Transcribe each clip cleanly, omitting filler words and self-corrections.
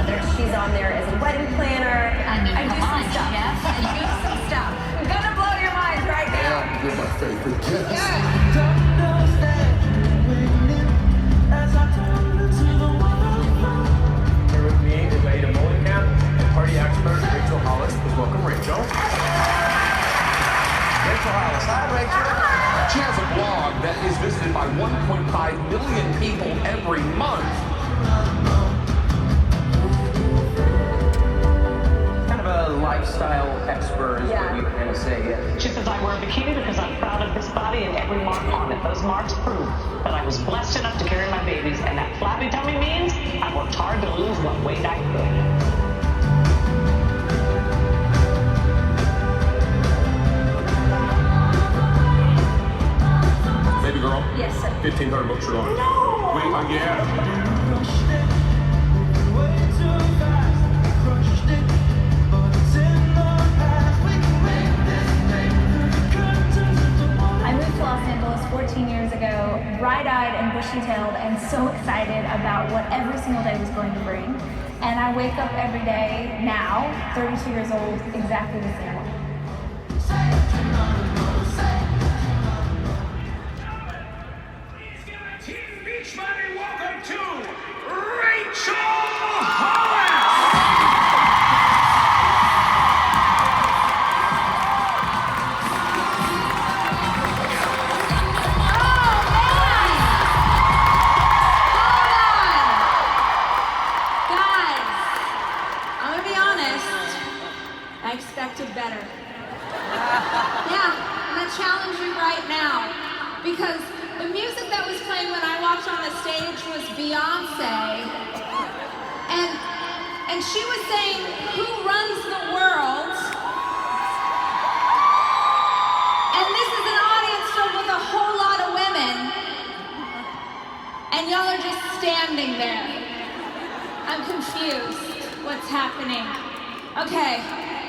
mother. She's on there as a wedding planner. I do some stuff. Yes. I do some stuff. I'm gonna blow your minds right now. Yeah, you're my favorite guest. Here with me is Ada Mullenkamp and party expert Rachel Hollis. Please welcome Rachel. Rachel Hollis. Hi, Rachel. She has a blog that is visited by 1.5 million people every month. Kind of a lifestyle expert is what you kind of say. She says, I wear a bikini because I'm proud of this body and every mark on it. Those marks prove that I was blessed enough to carry my babies, and that flabby tummy means I worked hard to lose what weight I could. Baby girl. Yes, sir. 1,500 bucks your line. No! Wait, yeah. I moved to Los Angeles 14 years ago, bright-eyed and bushy-tailed, and so excited about what every single day was going to bring. And I wake up every day now, 32 years old, exactly the same way. Team Beachbody, welcome to Rachel Hollis! Guys, I'm gonna be honest, I expected better. Yeah, I'm gonna challenge you right now, because the music that was playing when I walked on the stage was Beyonce, and she was saying, who runs the world? And this is an audience filled with a whole lot of women, and y'all are just standing there. I'm confused. What's happening? Okay,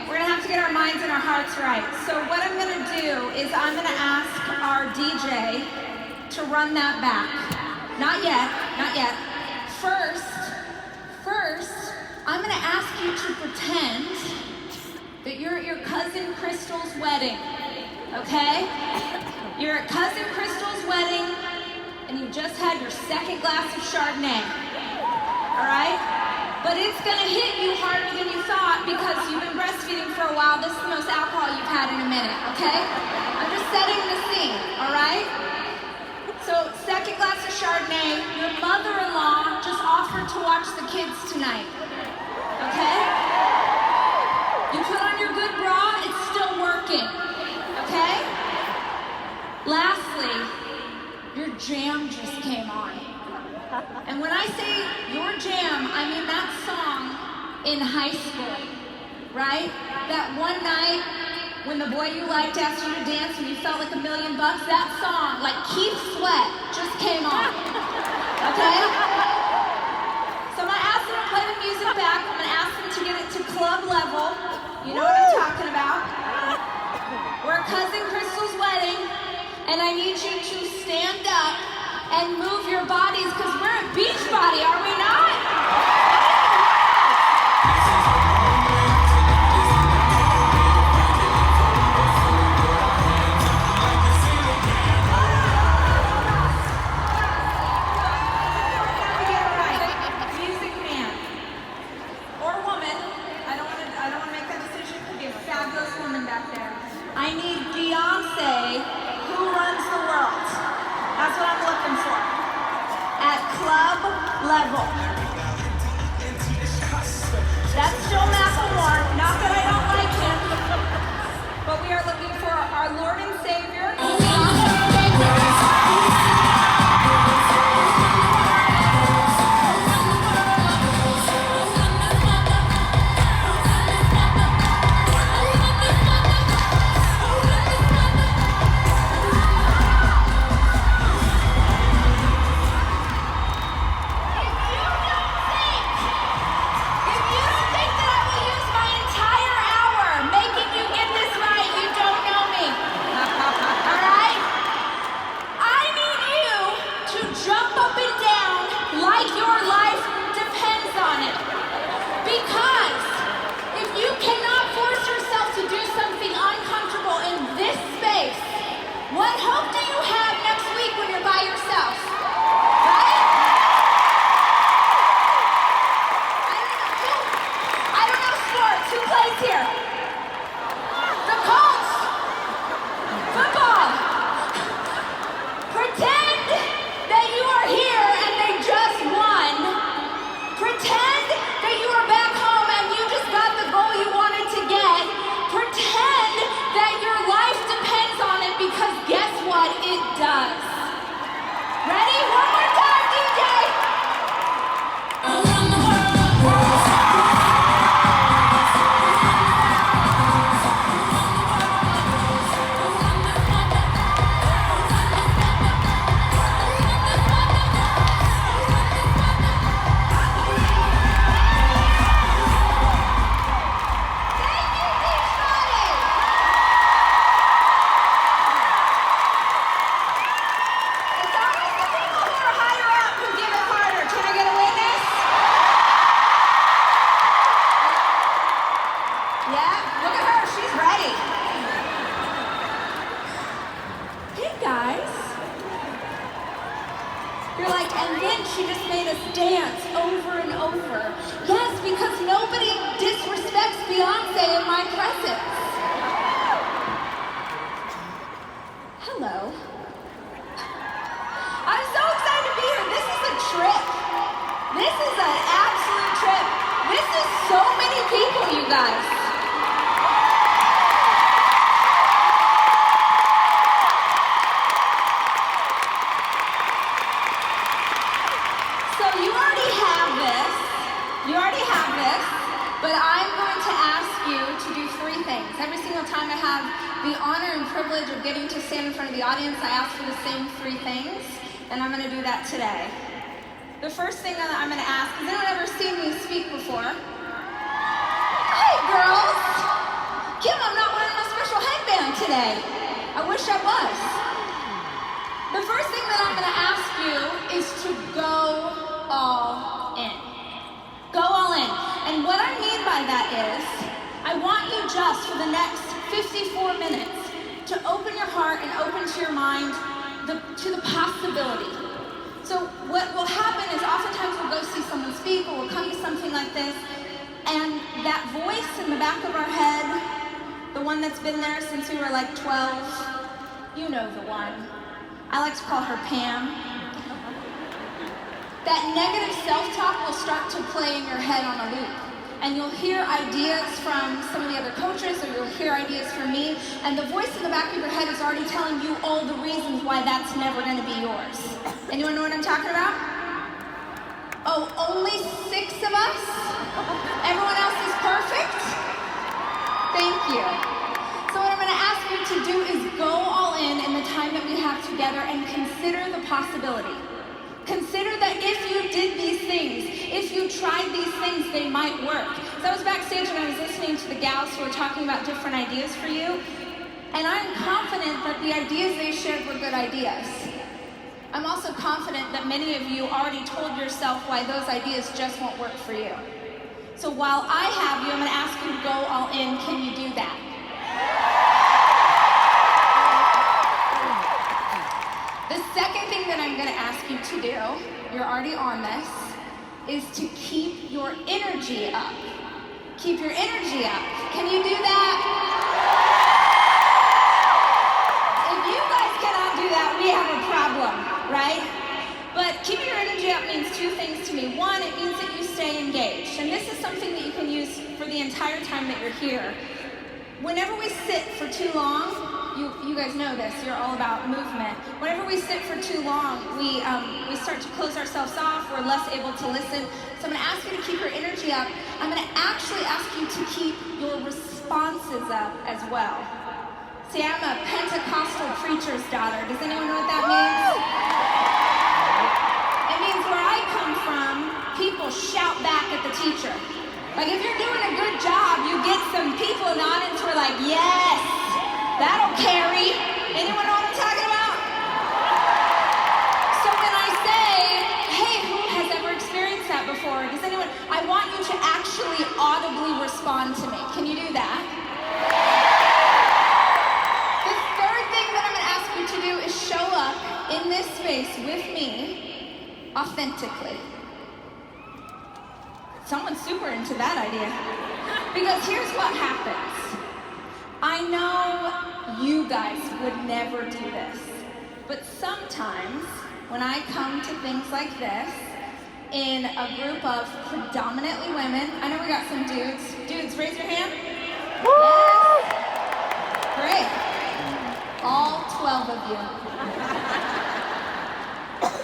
we're gonna have to get our minds and our hearts right. So what I'm gonna do is I'm gonna ask our DJ to run that back. Not yet, not yet. First, I'm gonna ask you to pretend that you're at your cousin Crystal's wedding, okay? You're at cousin Crystal's wedding, and you just had your second glass of Chardonnay, all right? But it's gonna hit you harder than you thought because you've been breastfeeding for a while. This is the most alcohol you've had in a minute, okay? I'm just setting the scene, all right? So, second glass of Chardonnay, your mother-in-law just offered to watch the kids tonight, okay? You put on your good bra, it's still working, okay? Lastly, your jam just came on. And when I say your jam, I mean that song in high school, right? That one night when the boy you liked asked you to dance and you felt like $1 million, that song, like Keith Sweat, just came on, okay? So I'm gonna ask them to play the music back. I'm gonna ask them to get it to club level. You know what I'm talking about. We're at Cousin Crystal's wedding, and I need you to stand up and move your bodies, because we're at Beachbody, are we not? here. The Colts. Football. Pretend that you are here and they just won. Pretend that you are back home and you just got the goal you wanted to get. Pretend that your life depends on it, because guess what? It does. Ready? One more time, DJ. Around the world. She just made us dance over and over. Yes, because nobody disrespects Beyonce in my presence. Hello. I'm so excited to be here. This is a trip. This is an absolute trip. This is so many people, you guys. But I'm going to ask you to do three things. Every single time I have the honor and privilege of getting to stand in front of the audience, I ask for the same three things, and I'm going to do that today. The first thing that I'm going to ask, has anyone ever seen me speak before? Hey, girls! Kim, I'm not wearing my special headband today. I wish I was. The first thing that I'm going to ask you is to go all in. Go all in. And what I mean by that is, I want you just for the next 54 minutes to open your heart and open to your mind to the possibility. So what will happen is oftentimes we'll go see someone speak, or we'll come to something like this, and that voice in the back of our head, the one that's been there since we were like 12, you know the one. I like to call her Pam. That negative self-talk will start to play in your head on a loop. And you'll hear ideas from some of the other coaches, or you'll hear ideas from me, and the voice in the back of your head is already telling you all the reasons why that's never going to be yours. Anyone know what I'm talking about? Oh, only 6 of us? Everyone else is perfect? Thank you. So what I'm going to ask you to do is go all in the time that we have together and consider the possibility. Consider that if you did these things, if you tried these things, they might work. So I was backstage and I was listening to the gals who were talking about different ideas for you, and I'm confident that the ideas they shared were good ideas. I'm also confident that many of you already told yourself why those ideas just won't work for you. So while I have you, I'm going to ask you to go all in. Can you do that? The second thing that I'm going to ask you to do, you're already on this, is to keep your energy up. Keep your energy up. Can you do that? If you guys cannot do that, we have a problem, right? But keeping your energy up means 2 things to me. One, it means that you stay engaged. And this is something that you can use for the entire time that you're here. Whenever we sit for too long, you guys know this, you're all about movement. Whenever we sit for too long, we start to close ourselves off, we're less able to listen. So I'm gonna ask you to keep your energy up. I'm gonna actually ask you to keep your responses up as well. See, I'm a Pentecostal preacher's daughter. Does anyone know what that means? It means where I come from, people shout back at the teacher. Like if you're doing a good job, you get some people in the audience who are like, yes, that'll carry. Anyone know what I'm talking about? So when I say, hey, who has ever experienced that before? Does anyone? I want you to actually audibly respond to me. Can you do that? The third thing that I'm going to ask you to do is show up in this space with me authentically. Someone's super into that idea. Because here's what happens. I know you guys would never do this, but sometimes when I come to things like this, in a group of predominantly women, I know we got some dudes. Dudes, raise your hand. Yes. Great. All 12 of you.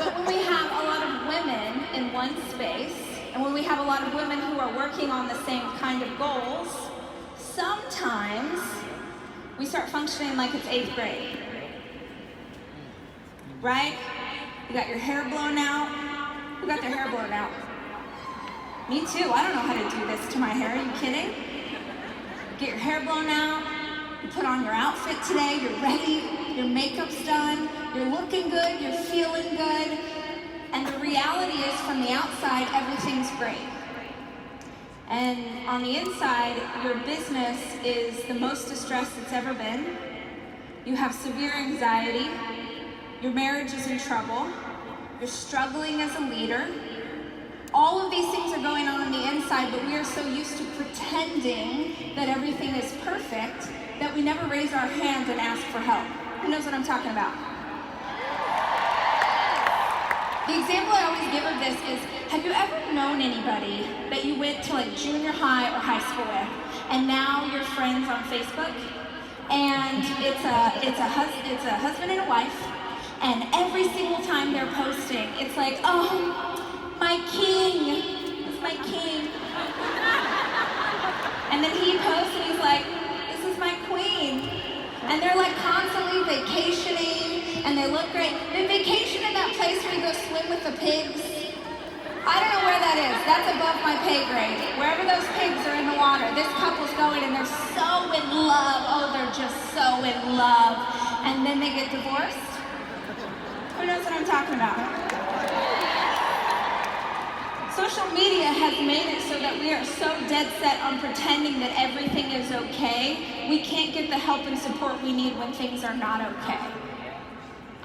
But when we have a lot of women in one space, and when we have a lot of women who are working on the same kind of goals, sometimes we start functioning like it's 8th grade. Right? You got your hair blown out. Who got their hair blown out? Me too. I don't know how to do this to my hair. Are you kidding? Get your hair blown out. You put on your outfit today. You're ready. Your makeup's done. You're looking good. You're feeling good. And the reality is, from the outside, everything's great. And on the inside, your business is the most distressed it's ever been. You have severe anxiety. Your marriage is in trouble. You're struggling as a leader. All of these things are going on the inside, but we are so used to pretending that everything is perfect that we never raise our hand and ask for help. Who knows what I'm talking about? The example I always give of this is, have you ever known anybody that you went to like junior high or high school with, and now you're friends on Facebook, and it's a husband and a wife, and every single time they're posting, it's like, oh, my king, it's my king. And then he posts and he's like, this is my queen. And they're like constantly vacationing, and they look great. They vacation in that place where you go swim with the pigs. I don't know where that is. That's above my pay grade. Wherever those pigs are in the water, this couple's going and they're so in love. Oh, they're just so in love. And then they get divorced. Who knows what I'm talking about? Social media has made it so that we are so dead set on pretending that everything is okay, we can't get the help and support we need when things are not okay.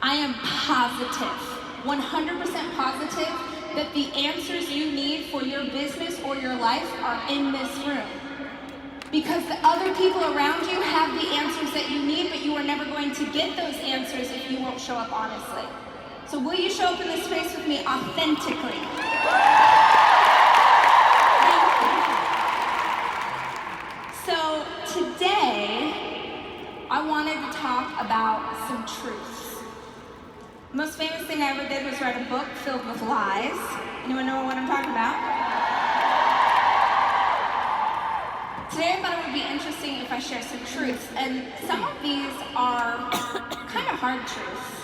I am positive, 100% positive, that the answers you need for your business or your life are in this room. Because the other people around you have the answers that you need, but you are never going to get those answers if you won't show up honestly. So will you show up in this space with me authentically? So today, I wanted to talk about some truths. The most famous thing I ever did was write a book filled with lies. Anyone know what I'm talking about? Today I thought it would be interesting if I share some truths, and some of these are kind of hard truths.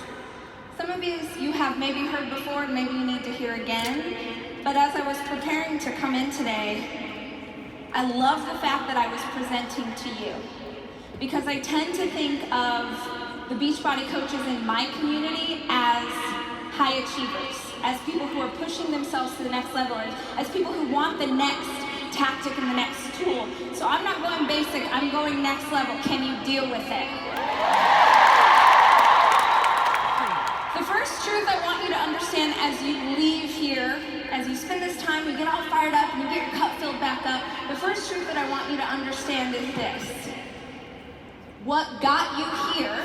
Some of these you have maybe heard before and maybe you need to hear again, but as I was preparing to come in today, I love the fact that I was presenting to you, because I tend to think of the Beachbody coaches in my community as high achievers, as people who are pushing themselves to the next level, as people who want the next tactic and the next tool. So I'm not going basic, I'm going next level. Can you deal with it? The first truth I want you to understand as you leave here, as you spend this time, you get all fired up and you get your cup filled back up, the first truth that I want you to understand is this. What got you here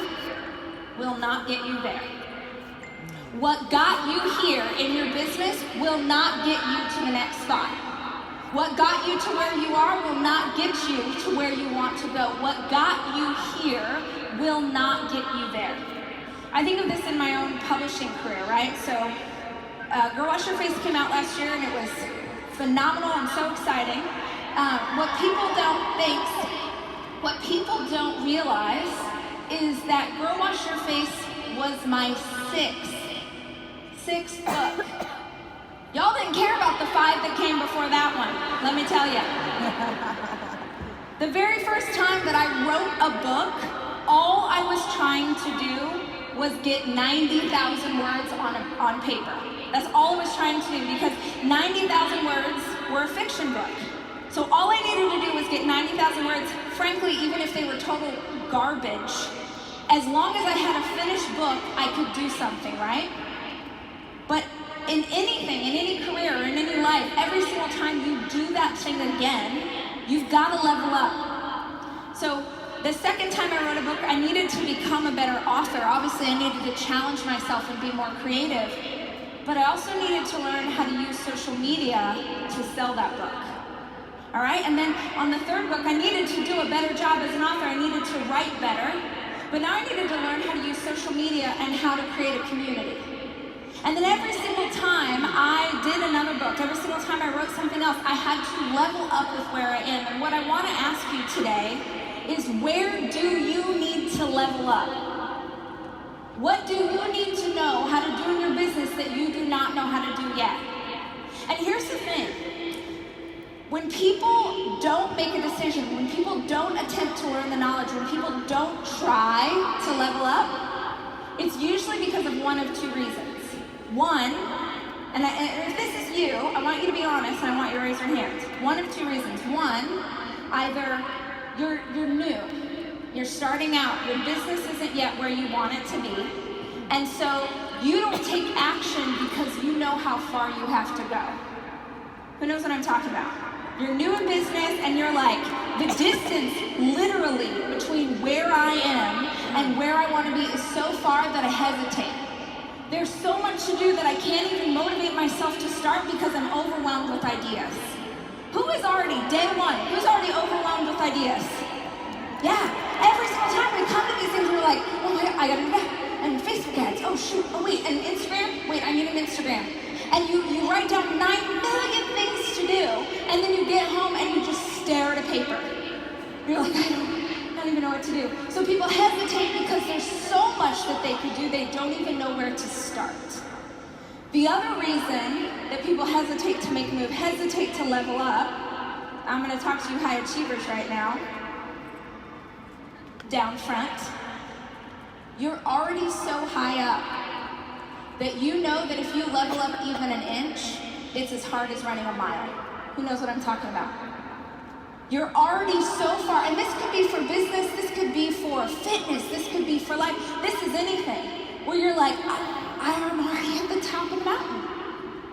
will not get you there. What got you here in your business will not get you to the next spot. What got you to where you are will not get you to where you want to go. What got you here will not get you there. I think of this in my own publishing career, right? So, Girl Wash Your Face came out last year and it was phenomenal and so exciting. What people don't realize is that Girl Wash Your Face was my sixth book. Y'all didn't care about the 5 that came before that one, let me tell you. The very first time that I wrote a book, all I was trying to do was get 90,000 words on paper. That's all I was trying to do, because 90,000 words were a fiction book. So all I needed to do was get 90,000 words, frankly, even if they were total garbage. As long as I had a finished book, I could do something, right? But in anything, in any career, or in any life, every single time you do that thing again, you've got to level up. So the second time I wrote a book, I needed to become a better author. Obviously, I needed to challenge myself and be more creative. But I also needed to learn how to use social media to sell that book. All right, and then on the third book, I needed to do a better job as an author. I needed to write better, but now I needed to learn how to use social media and how to create a community. And then every single time I did another book, every single time I wrote something else, I had to level up with where I am. And what I want to ask you today is, where do you need to level up? What do you need to know how to do in your business that you do not know how to do yet? And here's the thing. When people don't make a decision, when people don't attempt to learn the knowledge, when people don't try to level up, it's usually because of one of two reasons. One, and if this is you, I want you to be honest and I want you to raise your hands. One of two reasons. One, either you're new, you're starting out, your business isn't yet where you want it to be, and so you don't take action because you know how far you have to go. Who knows what I'm talking about? You're new in business and you're like, the distance literally between where I am and where I want to be is so far that I hesitate. There's so much to do that I can't even motivate myself to start because I'm overwhelmed with ideas. Who is already, day one, who's already overwhelmed with ideas? Yeah, every single time we come to these things, we're like, oh my God, I gotta do that. And Facebook ads, oh shoot, oh wait, and Instagram? Wait, I need an Instagram. And you write down 9 million things to do, and then you get home and you just stare at a paper. You're like, I don't even know what to do. So people hesitate because there's so much that they could do, they don't even know where to start. The other reason that people hesitate to make a move, hesitate to level up, I'm gonna talk to you high achievers right now, down front. You're already so high up that you know that if you level up even an inch, it's as hard as running a mile. Who knows what I'm talking about? You're already so far, and this could be for business, this could be for fitness, this could be for life, this is anything, where you're like, I'm already at the top of the mountain.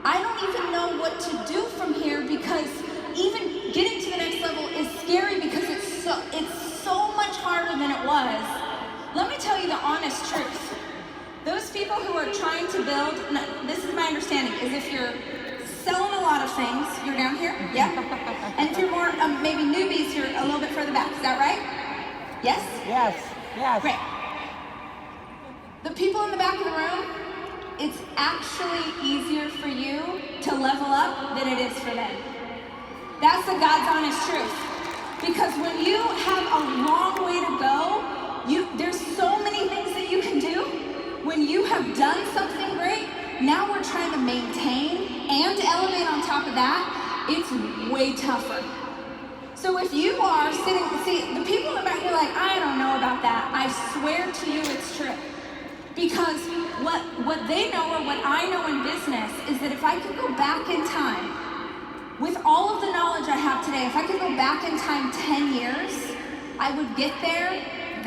I don't even know what to do from here because even getting to the next level is scary because it's so much harder than it was. Let me tell you the honest truth. Those people who are trying to build, this is my understanding, is if you're selling a lot of things, you're down here, yeah? And if you're more, maybe newbies, you're a little bit further back, is that right? Yes? Yes, yes. Great. The people in the back of the room, it's actually easier for you to level up than it is for them. That's the God's honest truth. Because when you have a long way to go, there's so many things that you can do. When you have done something great, now we're trying to maintain and elevate on top of that. It's way tougher. So if you are sitting, see, the people in the back, you're like, I don't know about that. I swear to you it's true. Because what they know or what I know in business is that if I could go back in time, with all of the knowledge I have today, if I could go back in time 10 years, I would get there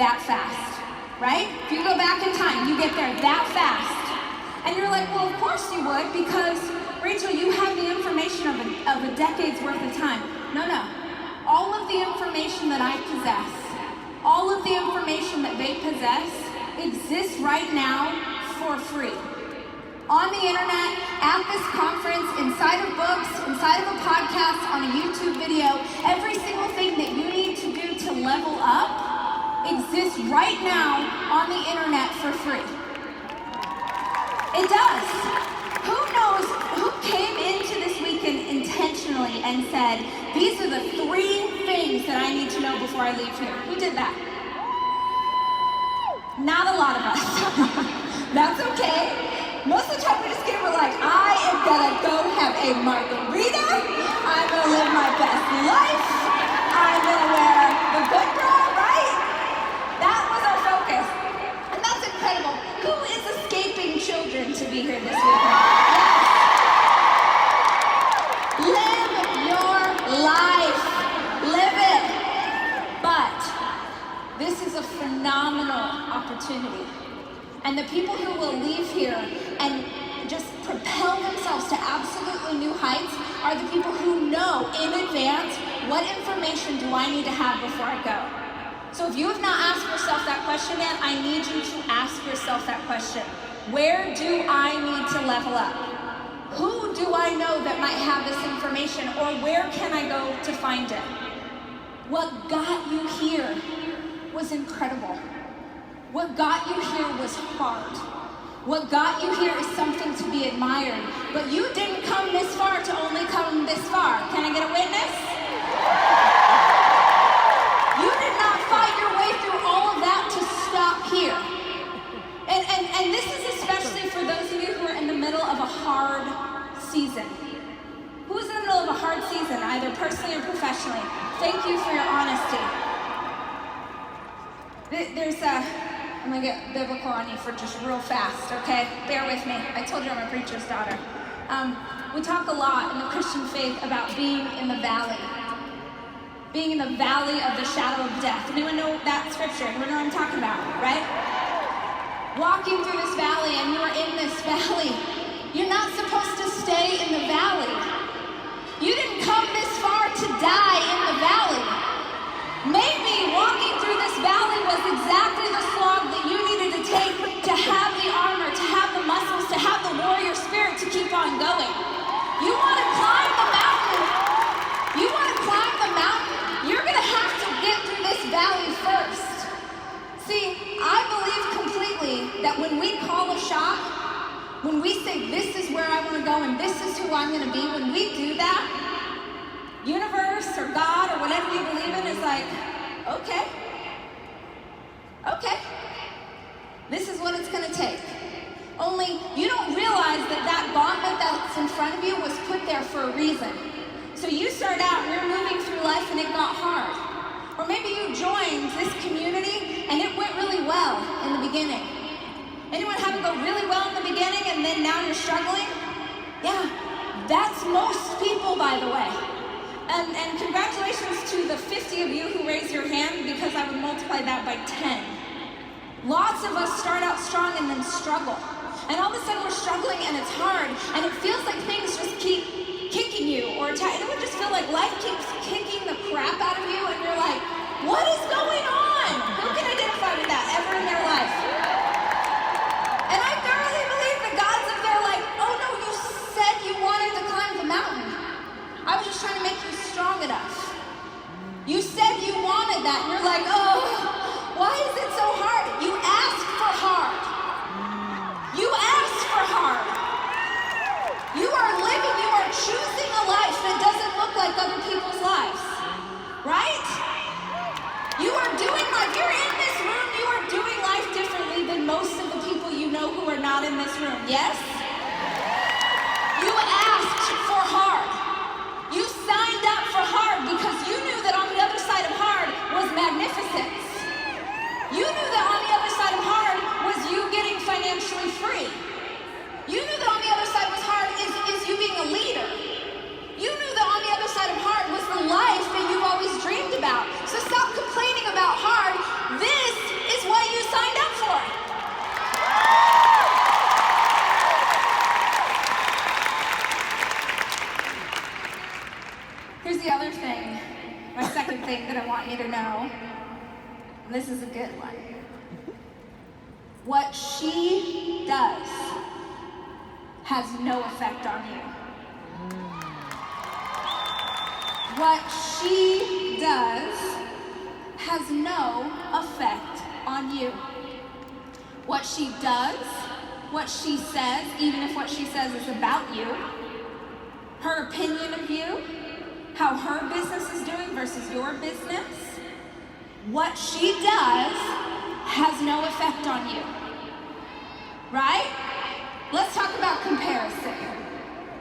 that fast, right? If you go back in time, you get there that fast. And you're like, well, of course you would, because, Rachel, you have the information of a decade's worth of time. No. All of the information that I possess, all of the information that they possess, exists right now for free. On the internet, at this conference, inside of books, inside of a podcast, on a YouTube video, every single thing that you need to do to level up exists right now on the internet for free. It does. Who knows, who came into this weekend intentionally and said, these are the 3 things that I need to know before I leave here? Who did that? Not a lot of us. That's okay. Most of the time we just get, we're like, I am gonna go have a margarita. I'm gonna live my best life. I'm gonna wear the good girl, right? That was our focus. And that's incredible. Who is escaping children to be here this weekend? Yes. Live your life. Live it. But this is a phenomenal opportunity. And the people who will leave here and just propel themselves to absolutely new heights are the people who know in advance, what information do I need to have before I go? So if you have not asked yourself that question yet, I need you to ask yourself that question. Where do I need to level up? Who do I know that might have this information, or where can I go to find it? What got you here was incredible. What got you here was hard. What got you here is something to be admired. But you didn't come this far to only come this far. Can I get a witness? You did not fight your way through all of that to stop here. And this is especially for those of you who are in the middle of a hard season. Who's in the middle of a hard season, either personally or professionally? Thank you for your honesty. I'm gonna get biblical on you for just real fast, okay? Bear with me. I told you I'm a preacher's daughter. We talk a lot in the Christian faith about being in the valley. Being in the valley of the shadow of death. Anyone know that scripture? Anyone know what I'm talking about, right? Walking through this valley, and you are in this valley. You're not supposed to stay in the valley. You didn't come this far to die in the valley. Maybe walking through this valley was exactly the slog that you needed to take to have the armor, to have the muscles, to have the warrior spirit to keep on going. You want to climb the mountain. You want to climb the mountain. You're going to have to get through this valley first. See, I believe completely that when we call a shot, when we say this is where I want to go and this is who I'm going to be, when we do that, universe or God or whatever you believe in is like, okay, this is what it's going to take. Only you don't realize that that gauntlet that's in front of you was put there for a reason. So you start out and you're moving through life and it got hard. Or maybe you joined this community and it went really well in the beginning. Anyone have it go really well in the beginning and then now you're struggling? Yeah, that's most people, by the way. And congratulations to the 50 of you who raised your hand, because I would multiply that by 10. Lots of us start out strong and then struggle. And all of a sudden we're struggling and it's hard and it feels like things just keep kicking you or it would just feel like life keeps kicking the crap out of you and you're like, what is going on? Who can identify with that ever in their life? And I thoroughly believe that God's up there like, oh no, you said you wanted to climb the mountain. I was just trying to make you strong enough. You said you wanted that and you're like, oh, why is it so hard? You asked for hard. You asked for hard. You are living, you are choosing a life that doesn't look like other people's lives. Right? You are doing life. You're in this room, you are doing life differently than most of the people you know who are not in this room. Yes? You asked for hard. You signed up for hard because you knew that on the other side of hard was magnificence. You knew that on the other side of hard was you getting financially free. You knew that on the other side was hard is you being a leader. You knew that on the other side of hard was the life that you've always dreamed about. So stop complaining about hard. This is what you signed up for. Here's the other thing, my second thing that I want you to know. And this is a good one. What she does has no effect on you. What she does has no effect on you. What she does, what she says, even if what she says is about you, her opinion of you, how her business is doing versus your business, what she does has no effect on you. Right? Let's talk about comparison,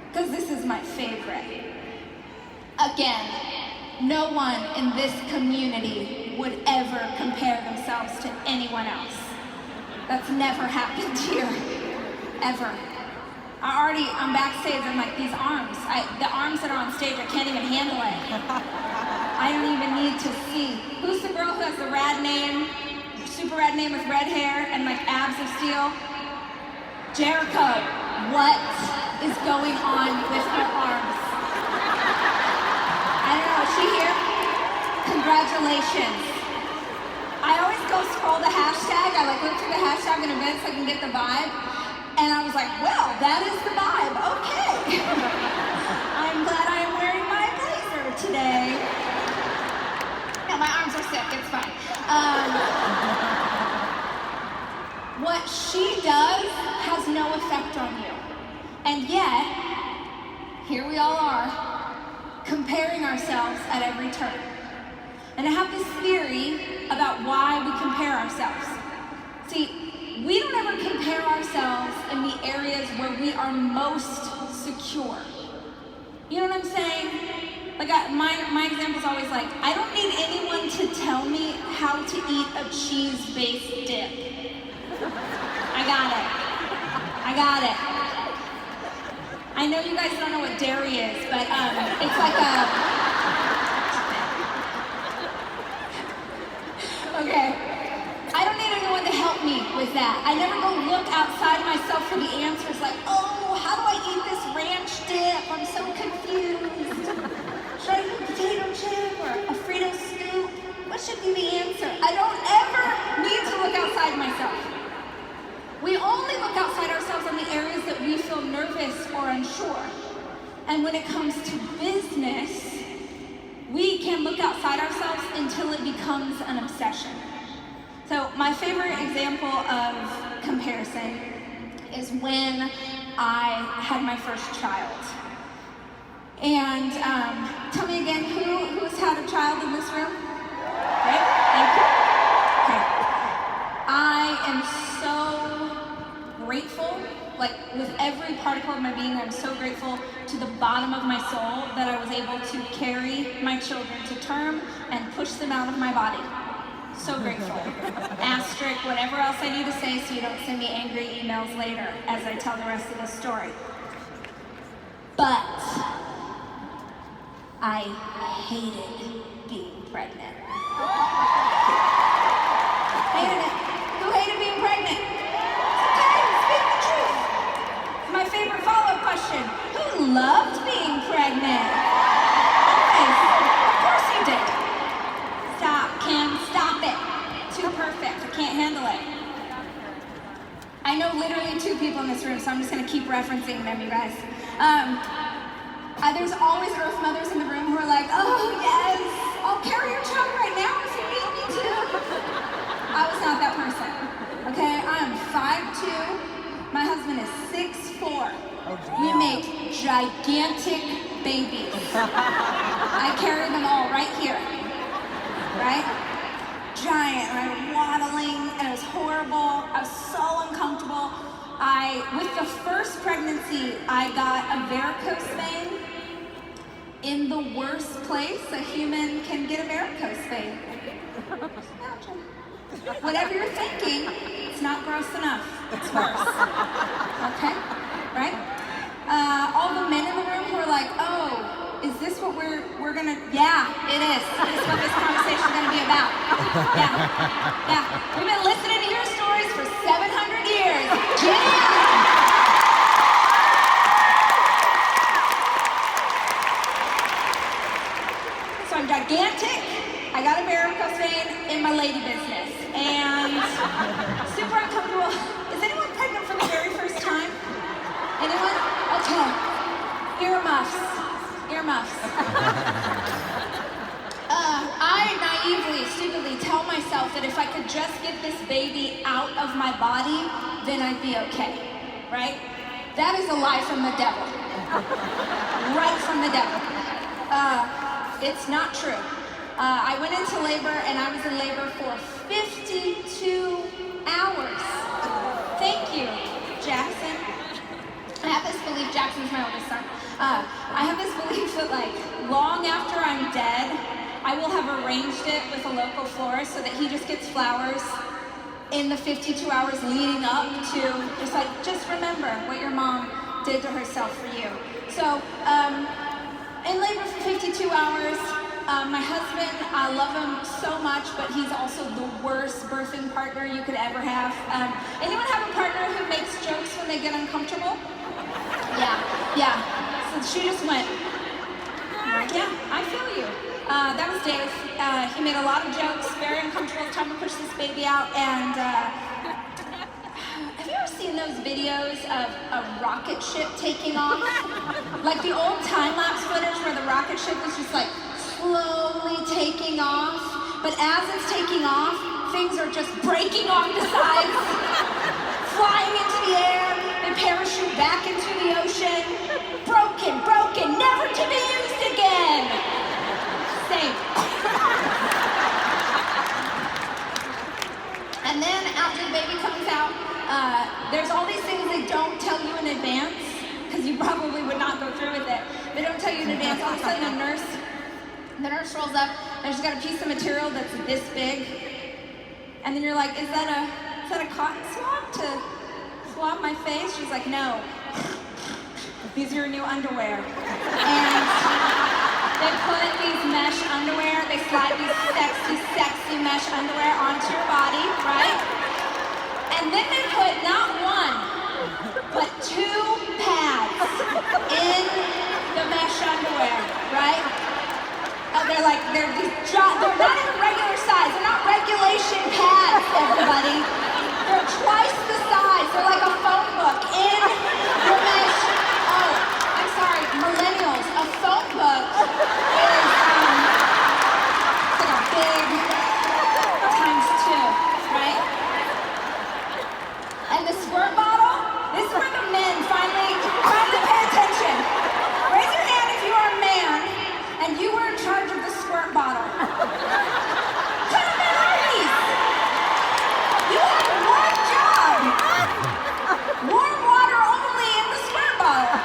because this is my favorite. Again, no one in this community would ever compare themselves to anyone else. That's never happened here, ever. I'm backstage, I'm like, these arms, the arms that are on stage, I can't even handle it. I don't even need to see. Who's the girl who has the rad name, super rad name with red hair and like abs of steel? Jericho. what is going on with her arms. I don't know, is she here? Congratulations. I always go scroll the hashtag. I look through the hashtag in events so I can get the vibe. And I was like, well, that is the vibe. Okay. I'm glad I am wearing my blazer today. No, my arms are sick. It's fine. What she does has no effect on you. And yet, here we all are, comparing ourselves at every turn. And I have this theory about why we compare ourselves. See, we don't ever compare ourselves in the areas where we are most secure. You know what I'm saying? Like my example is always like, I don't need anyone to tell me how to eat a cheese-based dip. I got it. I know you guys don't know what dairy is, but it's like a... Okay, I don't need anyone to help me with that. I never go look outside myself for the answers like, oh, how do I eat this ranch dip? I'm so confused. Should I eat a potato chip or a Frito scoop? What should be the answer? I don't ever need to look outside myself. We only look outside ourselves in the areas that we feel nervous or unsure. And when it comes to business, we can look outside ourselves until it becomes an obsession. So my favorite example of comparison is when I had my first child. And tell me again, who's had a child in this room? Okay, thank you. Okay. I am so grateful, like with every particle of my being, I'm so grateful to the bottom of my soul that I was able to carry my children to term and push them out of my body. So grateful. Asterisk, whatever else I need to say so you don't send me angry emails later as I tell the rest of the story. But I hated being pregnant. Hated it. Who hated being pregnant? Speak the truth. My favorite follow-up question. Who loved being pregnant? Always. Of course you did. Stop, Kim. Stop it. Too perfect. I can't handle it. I know literally 2 people in this room, so I'm just going to keep referencing them, you guys. There's always Earth mothers in the room who are like, oh, yes, I'll carry your child right now if you need me to. I was not that person. Okay, I am 5'2". My husband is 6'4". We make gigantic babies. I carry them all right here. Right? Giant, and I was waddling, and it was horrible. I was so uncomfortable. With the first pregnancy, I got a varicose vein in the worst place a human can get a varicose vein. Imagine. Whatever you're thinking, it's not gross enough. It's worse. Okay? Right? All the men in the room who are like, oh, is this what we're gonna, yeah, it is. This is what this conversation is gonna be about. Yeah. We've been listening to your stories for 700 years. Yeah! So I'm gigantic. I got a varicose vein in my lady business. And super uncomfortable. Is anyone pregnant for the very first time? Anyone? Okay. Earmuffs. I naively, stupidly tell myself that if I could just get this baby out of my body, then I'd be okay, right? That is a lie from the devil. Right from the devil. It's not true. I went into labor and I was in labor for 52 hours. Thank you, Jackson. I have this belief, Jackson's my oldest son. I have this belief that like long after I'm dead, I will have arranged it with a local florist so that he just gets flowers in the 52 hours leading up to just remember what your mom did to herself for you. So, in labor for 52 hours, my husband, I love him so much, but he's also the worst birthing partner you could ever have. Anyone have a partner who makes jokes when they get uncomfortable? Yeah. So she just went, yeah, I feel you. That was Dave. He made a lot of jokes, very uncomfortable. It's time to push this baby out. And have you ever seen those videos of a rocket ship taking off? Like the old time-lapse footage where the rocket ship was just like slowly taking off. But as it's taking off, things are just breaking off the sides, flying into the air, they parachute back into the ocean. Broken, never to be used again. Same. And then after the baby comes out, there's all these things they don't tell you in advance, because you probably would not go through with it. They don't tell you in advance. All of a sudden the nurse rolls up, and she's got a piece of material that's this big. And then you're like, is that a cotton swab to swab my face? She's like, no. These are your new underwear. And they put these mesh underwear, they slide these sexy mesh underwear onto your body, right? And then they put not one, but 2 pads in the mesh underwear, right? They're not even regular size. They're not regulation pads, everybody. They're twice the size. They're like a phone book in your mesh. Oh, I'm sorry, millennials. A phone book is like a big ×2, right? And the squirt bottle, this is where the men finally pay attention. Raise your hand if you are a man and you were in charge of the squirt bottle. Cut them in Hollis. You had one job. Warm water only in the squirt bottle.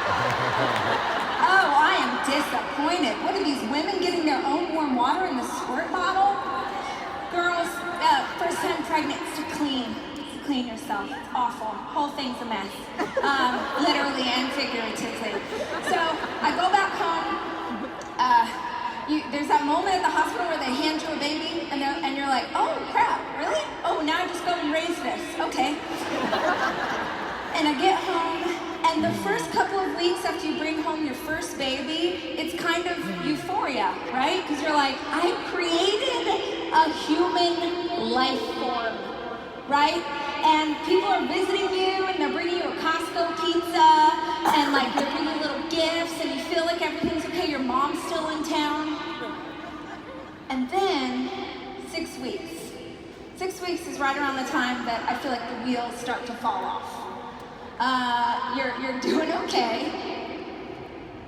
Oh, I am disappointed. What are these women getting their own warm water in the squirt bottle? Girls, first time pregnant, it's to clean yourself. It's awful. Whole thing's a mess. Literally and figuratively. So I go back home. There's that moment at the hospital where they hand you a baby and you're like, oh crap, really? Oh, now I just go and raise this. Okay. And I get home, and the first couple of weeks after you bring home your first baby, it's kind of euphoria, right? Because you're like, I created a human life form, right? And people are visiting you, and they're bringing you a Costco pizza, and like they're bringing you little gifts, and you feel like everything's okay, your mom's still in town. And then 6 weeks. 6 weeks is right around the time that I feel like the wheels start to fall off. You're doing okay.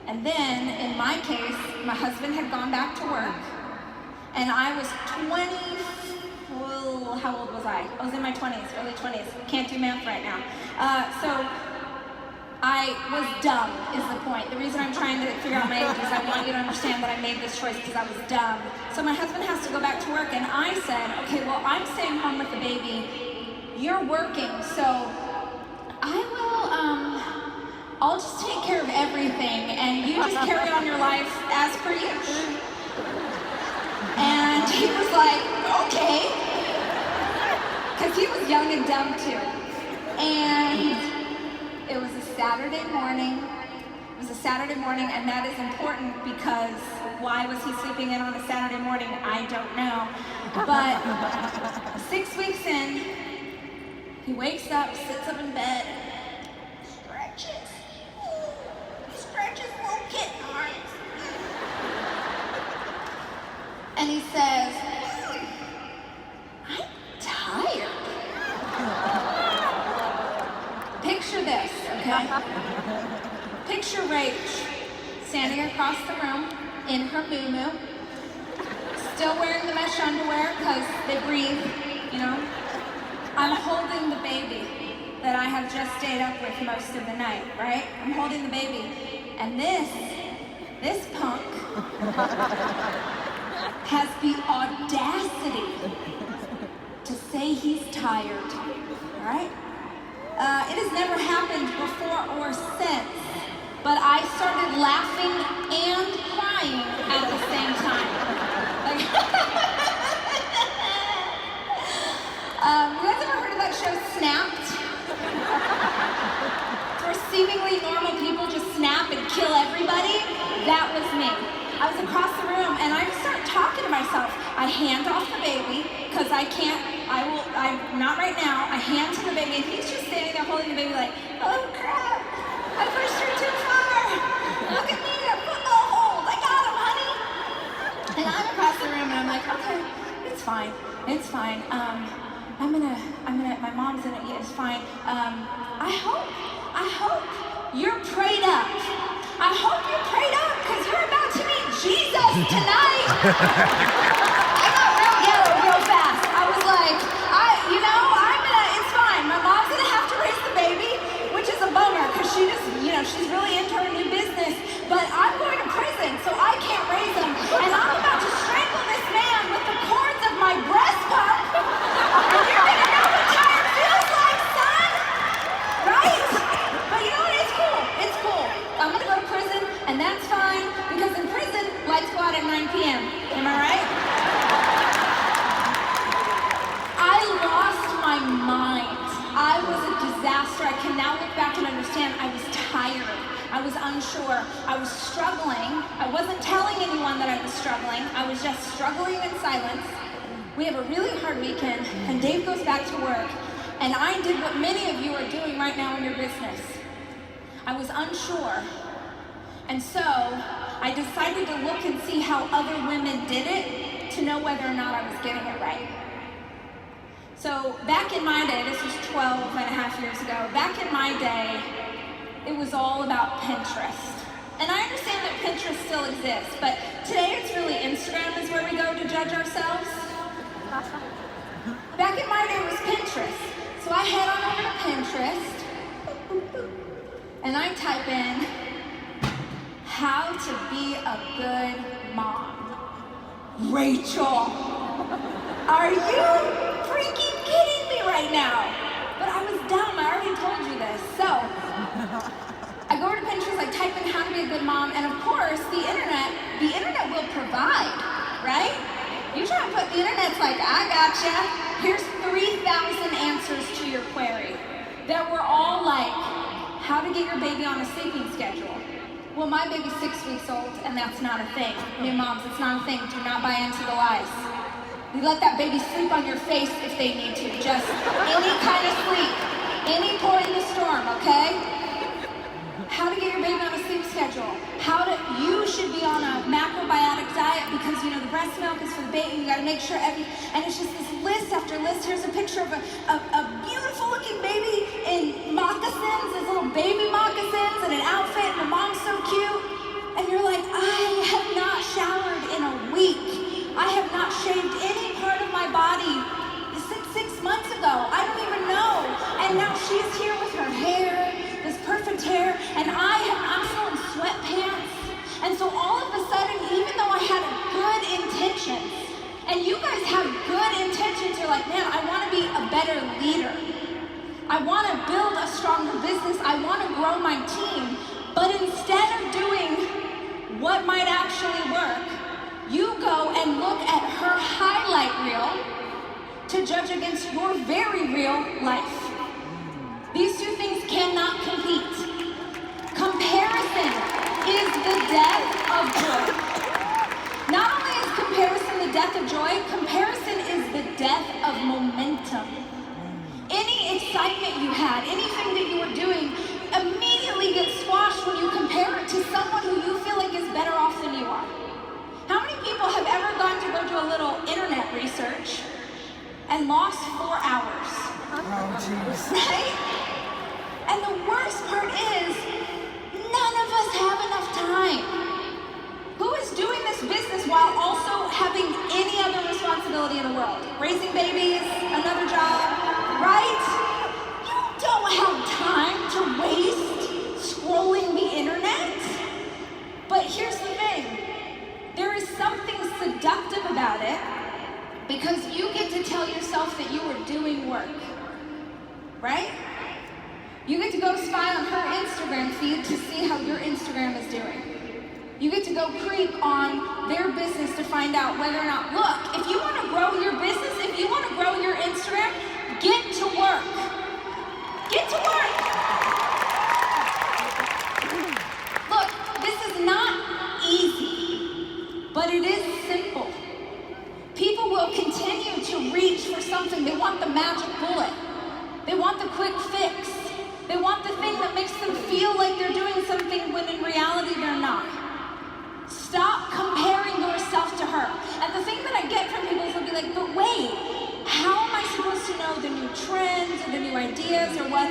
And then, in my case, my husband had gone back to work, and I was 20, well, how old was I? I was in my 20s, early 20s. Can't do math right now. So I was dumb, is the point. The reason I'm trying to figure out my age is I want you to understand that I made this choice because I was dumb. So my husband has to go back to work, and I said, okay, well, I'm staying home with the baby. You're working, so I'll just take care of everything, and you just carry on your life as per usual. And he was like, okay. Because he was young and dumb too. And it was a Saturday morning. It was a Saturday morning, and that is important because why was he sleeping in on a Saturday morning? I don't know. But 6 weeks in, he wakes up, sits up in bed, stretches little kitten arms. And he says, I'm tired. Picture this, okay? Picture Rach standing across the room in her moo-moo, still wearing the mesh underwear because they breathe, you know? I'm holding the baby that I have just stayed up with most of the night, right? I'm holding the baby. And this punk has the audacity to say he's tired, all right? It has never happened before or since, but I started laughing and crying at the same time. Like, you guys ever heard of that show Snapped? Where seemingly normal people just hand off the baby, because I'm not right now. I hand to the baby, and he's just standing there holding the baby like, oh crap, I pushed her too far. Look at me, a football hold. I got him, honey. And I'm across the room, and I'm like, okay, it's fine. My mom's in it, yeah, it's fine. I hope you're prayed up. I hope you're prayed up, because you're about to meet Jesus tonight. I got real ghetto real fast. I was like, it's fine. My mom's gonna have to raise the baby, which is a bummer, because she's really into her new business, but I'm going to prison, so I can't raise him, and I'm about to strangle this man with the cords of my breast pump, and you're gonna know what tired feels like, son, right? But you know what, it's cool. I'm gonna go to prison, and that's fine, because in prison, lights go out at 9 p.m., am I right? I lost my mind. I was a disaster. I can now look back and understand I was tired. I was unsure. I was struggling. I wasn't telling anyone that I was struggling. I was just struggling in silence. We have a really hard weekend, and Dave goes back to work, and I did what many of you are doing right now in your business. I was unsure. And so I decided to look and see how other women did it to know whether or not I was getting it right. So back in my day, this was 12 and a half years ago, back in my day, it was all about Pinterest. And I understand that Pinterest still exists, but today it's really Instagram is where we go to judge ourselves. Back in my day, it was Pinterest. So I head on over to Pinterest, and I type in, how to be a good mom. Rachel, are you freaking kidding me right now? But I was dumb, I already told you this. So, I go over to Pinterest, I type in how to be a good mom, and of course, the internet will provide, right? You try to put, the internet's like, I gotcha. Here's 3,000 answers to your query that were all like, how to get your baby on a sleeping schedule. Well, my baby's 6 weeks old, and that's not a thing. New moms, it's not a thing. Do not buy into the lies. You let that baby sleep on your face if they need to. Just any kind of sleep. Any point in the storm, okay? How to get your baby on a sleep schedule. You should be on a macrobiotic diet because, the breast milk is for the baby. You gotta make sure and it's just this list after list. Here's a picture of a beautiful looking baby in moccasins, his little baby moccasins and an outfit, and the mom's so cute. And you're like, I have not showered in a week. I have not shaved any part of my body since 6 months ago. I don't even know. And now she's here with her hair, this perfect hair, and I'm still in sweatpants. And so all of a sudden, even though I had good intentions, and you guys have good intentions, you're like, man, I want to be a better leader. I want to build a stronger business. I want to grow my team. But instead of doing what might actually work, you go and look at her highlight reel to judge against your very real life. These two things cannot compete. Comparison is the death of joy. Not only is comparison the death of joy, comparison is the death of momentum. Any excitement you had, anything that you were doing, immediately gets squashed when you compare it to someone who you feel like is better off than you are. How many people have ever gone to go do a little internet research and lost 4 hours? Oh, jeez. Right? And the worst part is, none of us have enough time. Who is doing this business while also having any other responsibility in the world? Raising babies, another job, right? You don't have time to waste scrolling the internet. But here's the thing. There is something seductive about it because you get to tell yourself that you are doing work, right? You get to go spy on her Instagram feed to see how your Instagram is doing. You get to go creep on their business to find out whether or not, look, if you want to grow your business, if you want to grow your Instagram, get to work. Get to work. Look, this is not easy, but it is simple. People will continue to reach for something. They want the magic bullet. They want the quick fix. They want the thing that makes them feel like they're doing something when in reality they're not. Stop comparing yourself to her. And the thing that I get from people is they'll be like, but wait, how am I supposed to know the new trends or the new ideas or what?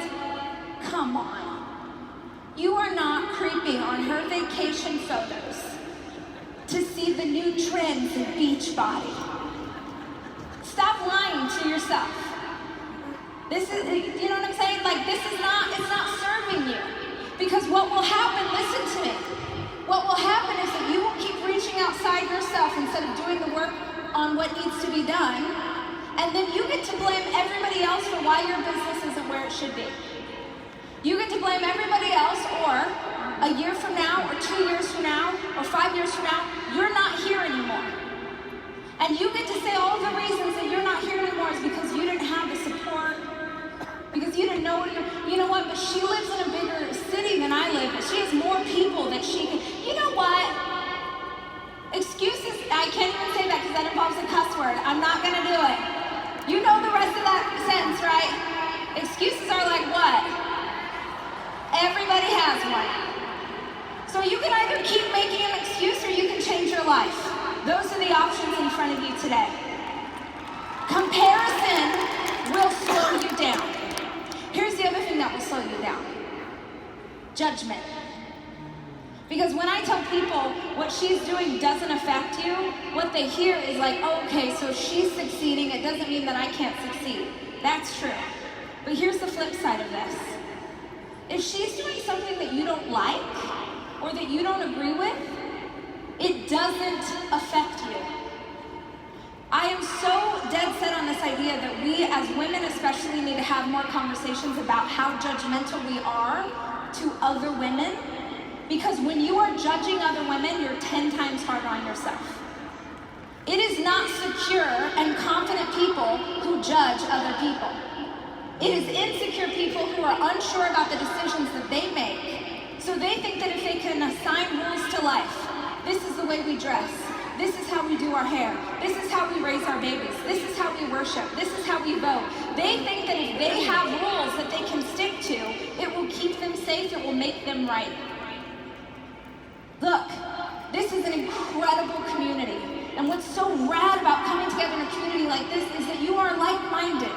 Come on. You are not creeping on her vacation photos to see the new trends in Beachbody. Stop lying to yourself. This is, you know what I'm saying? Like, this is not, it's not serving you. Because what will happen, listen to me, what will happen is that you will keep reaching outside yourself instead of doing the work on what needs to be done, and then you get to blame everybody else for why your business isn't where it should be. You get to blame everybody else, or a year from now, or 2 years from now, or 5 years from now, you're not here anymore. And you get to say all the reasons that you're not here anymore is because you didn't have the support, because you didn't know what you know what, but she lives in a bigger city than I live, but she has more people that she can, you know what? Excuses, I can't even say that because that involves a cuss word. I'm not gonna do it. You know the rest of that sentence, right? Excuses are like what? Everybody has one. So you can either keep making an excuse or you can change your life. Those are the options in front of you today. Comparison will slow you down. Here's the other thing that will slow you down. Judgment. Because when I tell people what she's doing doesn't affect you, what they hear is like, oh, okay, so she's succeeding, it doesn't mean that I can't succeed. That's true. But here's the flip side of this. If she's doing something that you don't like, or that you don't agree with, it doesn't affect you. I am so dead set on this idea that we as women especially need to have more conversations about how judgmental we are to other women, because when you are judging other women, you're 10 times harder on yourself. It is not secure and confident people who judge other people. It is insecure people who are unsure about the decisions that they make. So they think that if they can assign rules to life, this is the way we dress, this is how we do our hair, this is how we raise our babies, this is how we worship, this is how we vote. They think that if they have rules that they can stick to, it will keep them safe, it will make them right. Look, this is an incredible community. And what's so rad about coming together in a community like this is that you are like-minded.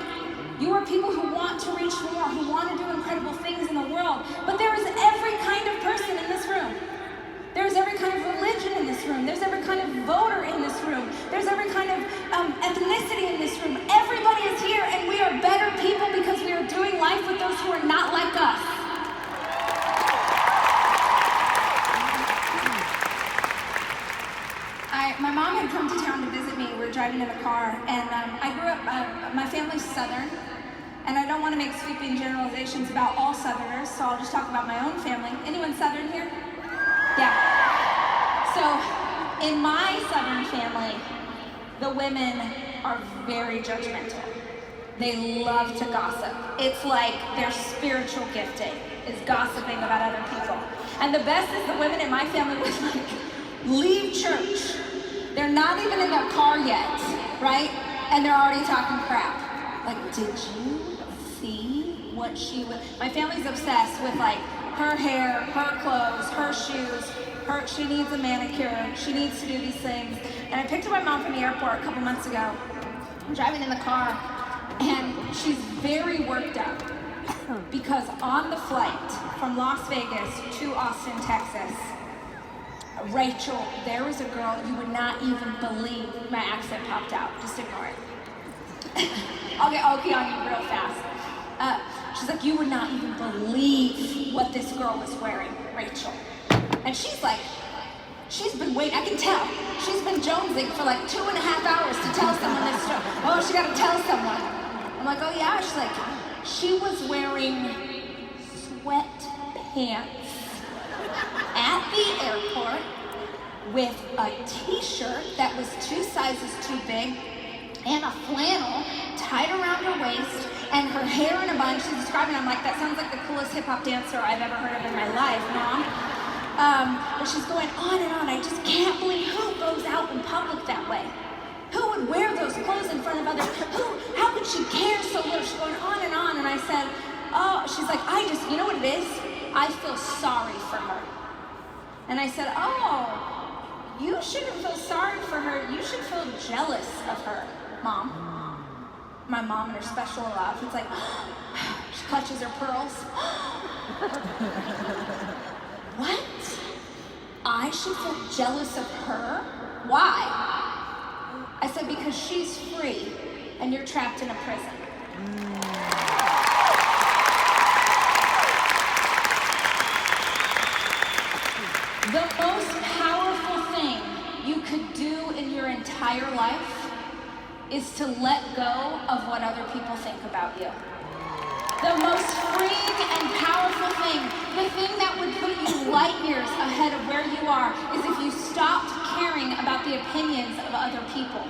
You are people who want to reach more, who want to do incredible things in the world. But there is every kind of person in this room. There's every kind of religion in this room. There's every kind of voter in this room. There's every kind of ethnicity in this room. Everybody is here, and we are better people because we are doing life with those who are not like us. My mom had come to town to visit me. We were driving in the car, and I grew up, my family's Southern, and I don't want to make sweeping generalizations about all Southerners, so I'll just talk about my own family. Anyone Southern here? Yeah. So, in my Southern family, the women are very judgmental. They love to gossip. It's like their spiritual gifting is gossiping about other people. And the best is the women in my family would like leave church. They're not even in their car yet, right? And they're already talking crap. Like, did you see what she was? My family's obsessed with like her hair, her clothes, her shoes. She needs a manicure. She needs to do these things. And I picked up my mom from the airport a couple months ago. I'm driving in the car, and she's very worked up because on the flight from Las Vegas to Austin, Texas, Rachel, there was a girl, you would not even believe my accent popped out. Just ignore it. I'll get on you real fast. She's like, you would not even believe what this girl was wearing, Rachel. And she's like, she's been waiting, I can tell. She's been jonesing for like 2.5 hours to tell someone this story. Oh, she gotta tell someone. I'm like, oh yeah? She's like, she was wearing sweatpants at the airport with a t-shirt that was 2 sizes too big and a flannel tied around her waist and her hair in a bun. She's describing it. I'm like, that sounds like the coolest hip-hop dancer I've ever heard of in my life, Mom. But she's going on and on. I just can't believe who goes out in public that way. Who would wear those clothes? she cares so little. She's going on, and I said, oh, she's like, you know what it is? I feel sorry for her. And I said, oh, you shouldn't feel sorry for her. You should feel jealous of her, Mom. My mom and her special love. It's like, she clutches her pearls. What? I should feel jealous of her? Why? I said, because she's free and you're trapped in a prison. The most powerful thing you could do in your entire life is to let go of what other people think about you. The most freeing and powerful thing, the thing that would put you light years ahead of where you are, is if you stopped caring about the opinions of other people.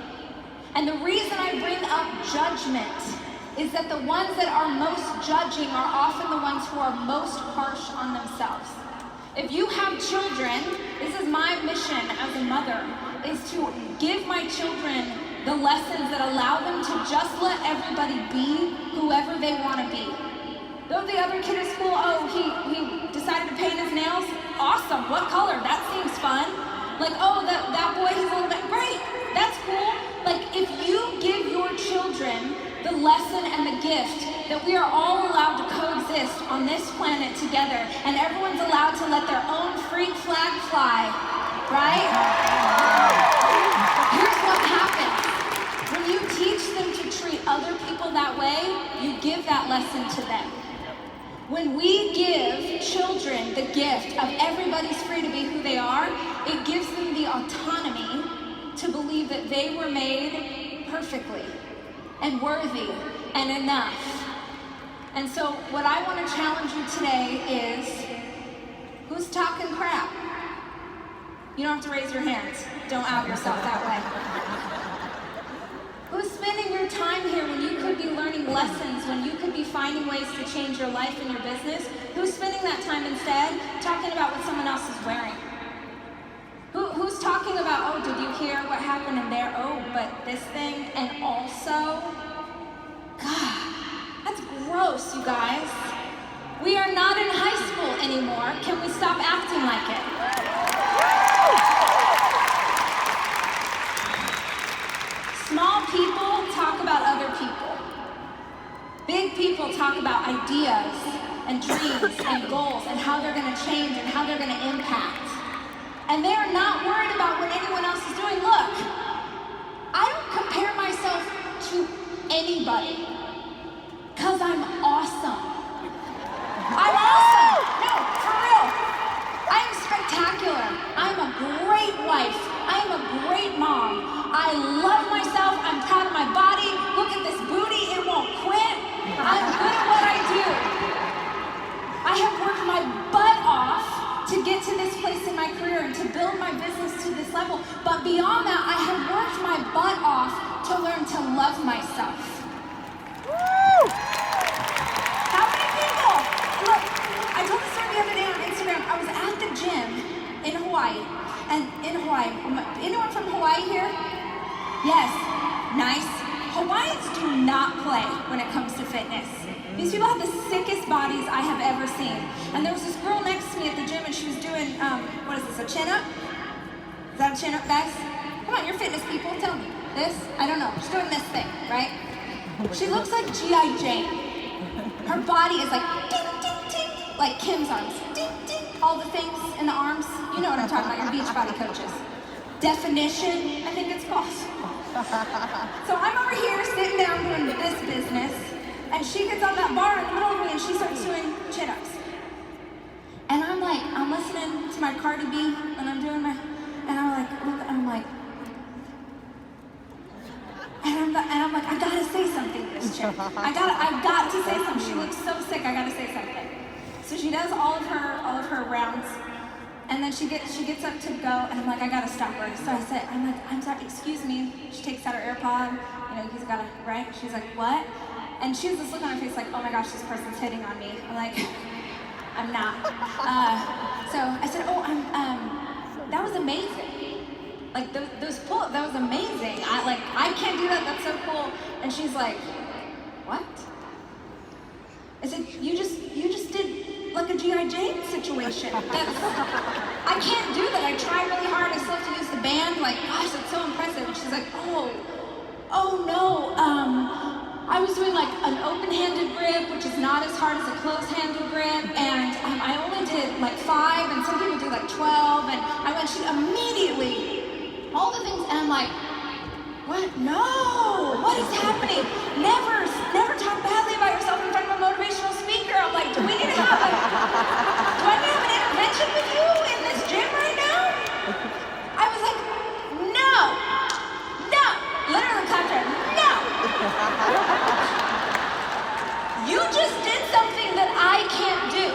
And the reason I bring up judgment is that the ones that are most judging are often the ones who are most harsh on themselves. If you have children, this is my mission as a mother, is to give my children the lessons that allow them to just let everybody be whoever they want to be. Though the other kid at school, oh, he decided to paint his nails, awesome, what color? That seems fun. Like, oh, that boy, he's a little bit, great, that's cool. Like, if you give your children the lesson and the gift that we are all allowed to coexist on this planet together, and everyone's allowed to let their own freak flag fly, right? Here's what happens. When you teach them to treat other people that way, you give that lesson to them. When we give children the gift of everybody's free to be who they are, it gives them the autonomy to believe that they were made perfectly and worthy and enough. And so what I want to challenge you today is, who's talking crap? You don't have to raise your hands. Don't out yourself that way. Who's spending your time here when you could be learning lessons, when you could be finding ways to change your life and your business? Who's spending that time instead talking about what someone else is wearing? Who's talking about, oh, did you hear what happened in there? Oh, but this thing, and also, God, that's gross, you guys. We are not in high school anymore. Can we stop acting like it? Small people talk about other people. Big people talk about ideas and dreams and goals and how they're going to change and how they're going to impact. And they are not worried about what anyone else is doing. Look, I don't compare myself to anybody because I'm awesome. I'm awesome. No, for real. I am spectacular. I'm a great wife. I am a great mom. I love myself. I'm proud of my body. Look at this booty. It won't quit. I'm good at what I do. I have worked my butt off to get to this place in my career and to build my business to this level. But beyond that, I have worked my butt off to learn to love myself. Woo! How many people? Look, I told the story the other day on Instagram. I was at the gym in Hawaii. And in Hawaii, anyone from Hawaii here? Yes, nice. Hawaiians do not play when it comes to fitness. These people have the sickest bodies I have ever seen. And there was this girl next to me at the gym and she was doing, what is this, a chin-up? Is that a chin-up, guys? Come on, you're fitness people, tell me. This? I don't know. She's doing this thing, right? She looks like G.I. Jane. Her body is like ding, ding, ding, like Kim's arms. Ding, ding, all the things in the arms. You know what I'm talking about, your Beachbody coaches. Definition, I think it's called. So I'm over here sitting down doing this business, and she gets on that bar in the middle of me and she starts doing chin-ups. And I'm like, I'm listening to my Cardi B, and I'm doing my, and I'm like, I gotta say something to this chick. I've got to say something. She looks so sick, I gotta say something. So she does all of her rounds, and then she gets up to go, and I'm like, I gotta stop her. So I said, I'm sorry, excuse me. She takes out her AirPod, he's gotta, right? She's like, what? And she has this look on her face like, oh my gosh, this person's hitting on me. I'm like, I'm not. So I said, oh, that was amazing. Like those pull-ups, that was amazing. I can't do that, that's so cool. And she's like, what? I said, you just did like a G.I. Jane situation. I can't do that. I tried really hard. I still have to use the band. Like, gosh, that's so impressive. And she's like, oh no. I was doing like an open-handed grip, which is not as hard as a closed-handed grip, and I only did like 5, and some people do like 12, and I went, she immediately, all the things, and I'm like, what? No! What is happening? Never talk badly about yourself in front of a motivational speaker. I'm like, do I need to have an intervention with you in this gym right now? I was like, no! Literally clapped her, no! You just did something that I can't do.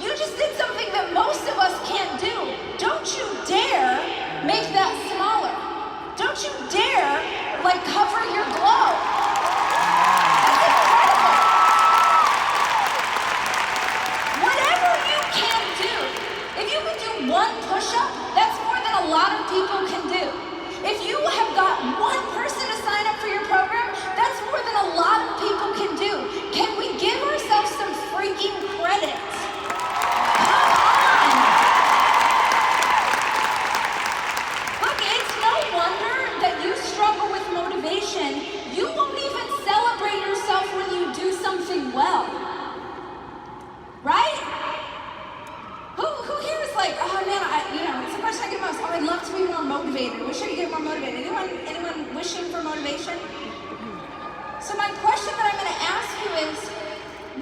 You just did something that most of us can't do. Don't you dare make that smaller. Don't you dare, like, cover your glow. That's incredible. Whatever you can do, if you can do 1 push-up, that's more than a lot of people can do. If you have got 1 person to sign up for your program, that's more than a lot of people can do. Can we give ourselves some freaking credit? Come on! Look, it's no wonder that you struggle with motivation. You won't even celebrate yourself when you do something well. Right? Who here is like, oh man, it's a question I get most. Oh, I'd love to be more motivated. I wish I could get more motivated. Anyone wishing for motivation? So my question that I'm going to ask you is,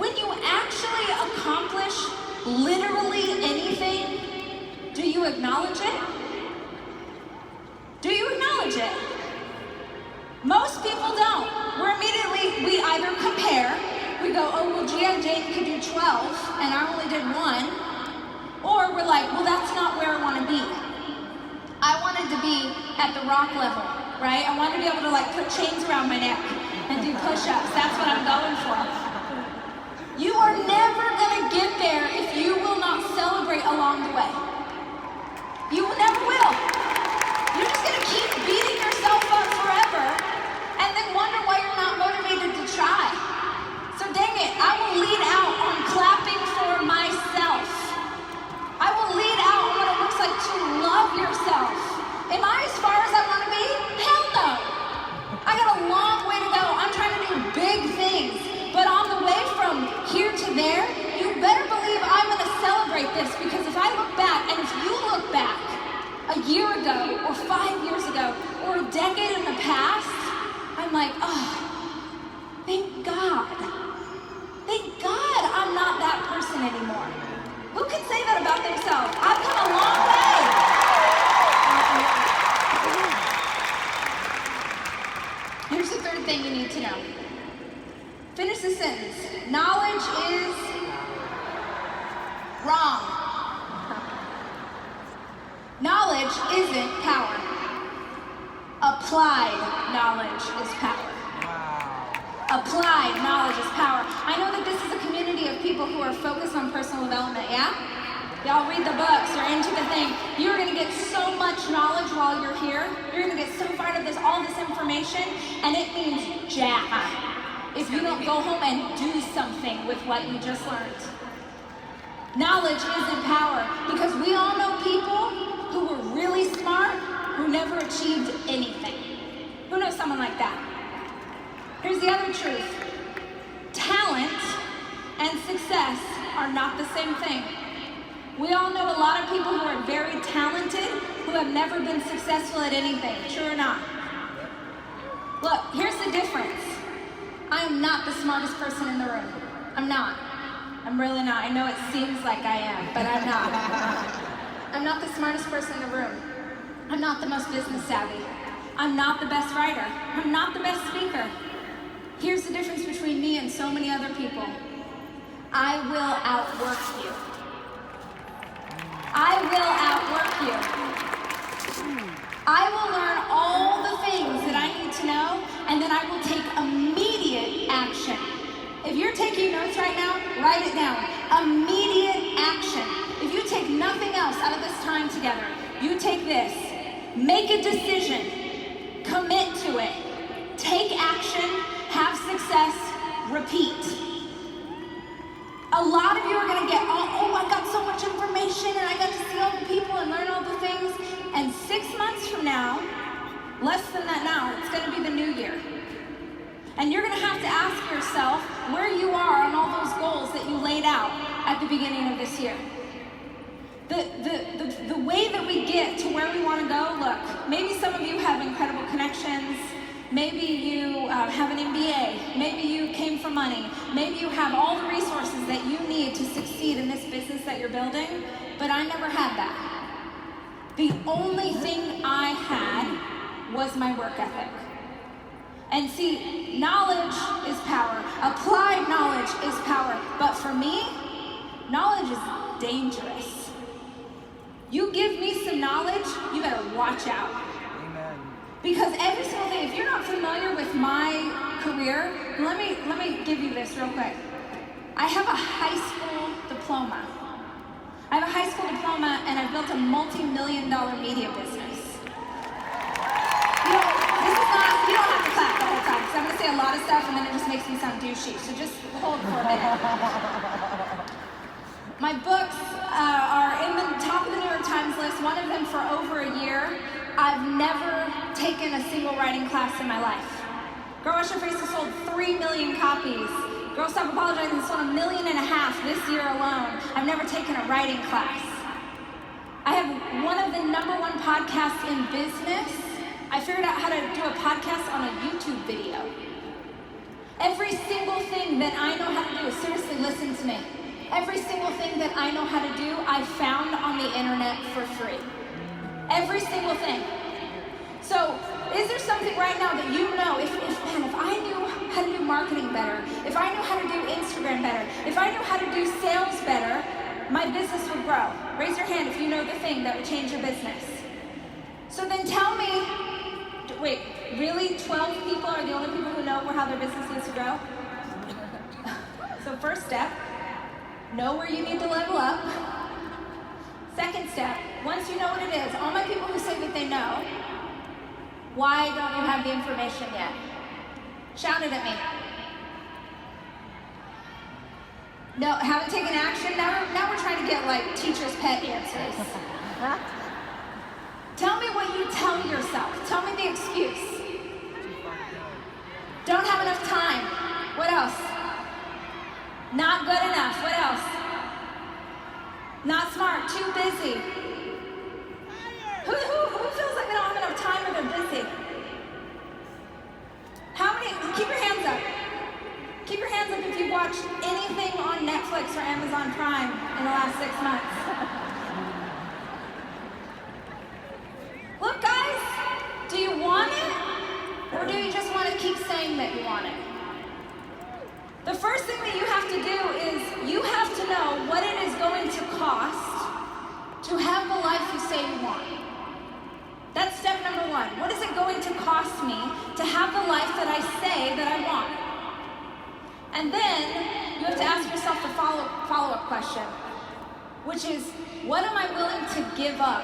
when you actually accomplish literally anything, do you acknowledge it? Do you acknowledge it? Most people don't. We either compare, we go, oh, well, G.I. Jane could do 12, and I only did 1. Or we're like, well, that's not where I want to be. I wanted to be at the rock level, right? I wanted to be able to like put chains around my neck and do push-ups. That's what I'm going for. You are never gonna get there if you will not celebrate along the way. You never will. You're just gonna keep beating yourself up forever and then wonder why you're not motivated to try. So dang it, I will lead out on clapping for myself. I will lead out on what it looks like to love yourself. Am I as far as I want to be? Hell no. I got a long way to go. I'm trying to do big things. But on the way from here to there, you better believe I'm going to celebrate this, because if I look back, and if you look back a year ago or 5 years ago or a decade in the past, I'm like, oh, thank God. Thank God I'm not that person anymore. Who can say that about themselves? I've come a long way. Here's the 3rd thing you need to know. Finish the sentence. Knowledge is wrong. Knowledge isn't power. Applied knowledge is power. Applied knowledge is power. I know that this is a community of people who are focused on personal development, yeah? Y'all read the books, you're into the thing. You're gonna get so much knowledge while you're here. You're gonna get so far of all this information, and it means jack if you don't go home and do something with what you just learned. Knowledge isn't power, because we all know people who were really smart who never achieved anything. Who knows someone like that? Here's the other truth. Talent and success are not the same thing. We all know a lot of people who are very talented who have never been successful at anything. True or not? Look, here's the difference. I am not the smartest person in the room. I'm not. I'm really not. I know it seems like I am, but I'm not. I'm not the smartest person in the room. I'm not the most business savvy. I'm not the best writer. I'm not the best speaker. Here's the difference between me and so many other people. I will outwork you. I will outwork you. I will learn all the things that I need to know, and then I will take immediate action. If you're taking notes right now, write it down. Immediate action. If you take nothing else out of this time together, you take this. Make a decision. Commit to it. Take action. Have success. repeat. A lot of you are gonna get, oh, I got so much information and I got to see all the people and learn all the things. And 6 months from now, less than that now, it's gonna be the new year. And you're gonna have to ask yourself where you are on all those goals that you laid out at the beginning of this year. The way that we get to where we wanna go, look, maybe some of you have incredible connections, maybe you have an MBA, maybe you came from money, maybe you have all the resources that you need to succeed in this business that you're building, but I never had that. The only thing I had was my work ethic. And see, knowledge is power. Applied knowledge is power. But for me, knowledge is dangerous. You give me some knowledge, you better watch out. Amen. Because every single thing, if you're not familiar with my career, let me give you this real quick. I have a high school diploma. I have a high school diploma and I've built a multi-million-dollar media business. You know, this is not, you don't have to clap the whole time because I'm going to say a lot of stuff and then it just makes me sound douchey. So just hold for a minute. My books are in the top of the New York Times list, one of them for over a year. I've never taken a single writing class in my life. Girl Wash Your Face has sold 3 million copies. Girl Stop Apologizing has sold 1.5 million this year alone. I've never taken a writing class. I have one of the #1 podcasts in business. I figured out how to do a podcast on a YouTube video. Every single thing that I know how to do, seriously, listen to me. Every single thing that I know how to do, I found on the internet for free. Every single thing. So, is there something right now that you know, if I knew how to do marketing better, if I knew how to do Instagram better, if I knew how to do sales better, my business would grow? Raise your hand if you know the thing that would change your business. So then tell me, wait, really 12 people are the only people who know how their business needs to grow? So first step, know where you need to level up. Second step, once you know what it is, all my people who say that they know, why don't you have the information yet? Shout it at me. No, haven't taken action? Now we're trying to get like teacher's pet answers. Tell me what you tell yourself. Tell me the excuse. Don't have enough time. What else? Not good enough. What else? Not smart. Too busy. Who feels like they don't have enough time or they're busy? How many? Keep your hands up. Keep your hands up if you've watched anything on Netflix or Amazon Prime in the last 6 months. Look, guys, do you want it? Or do you just want to keep saying that you want it? The first thing that you have to do is you have to know what it is going to cost to have the life you say you want. That's step #1. What is it going to cost me to have the life that I say that I want? And then you have to ask yourself the follow-up question, which is, what am I willing to give up?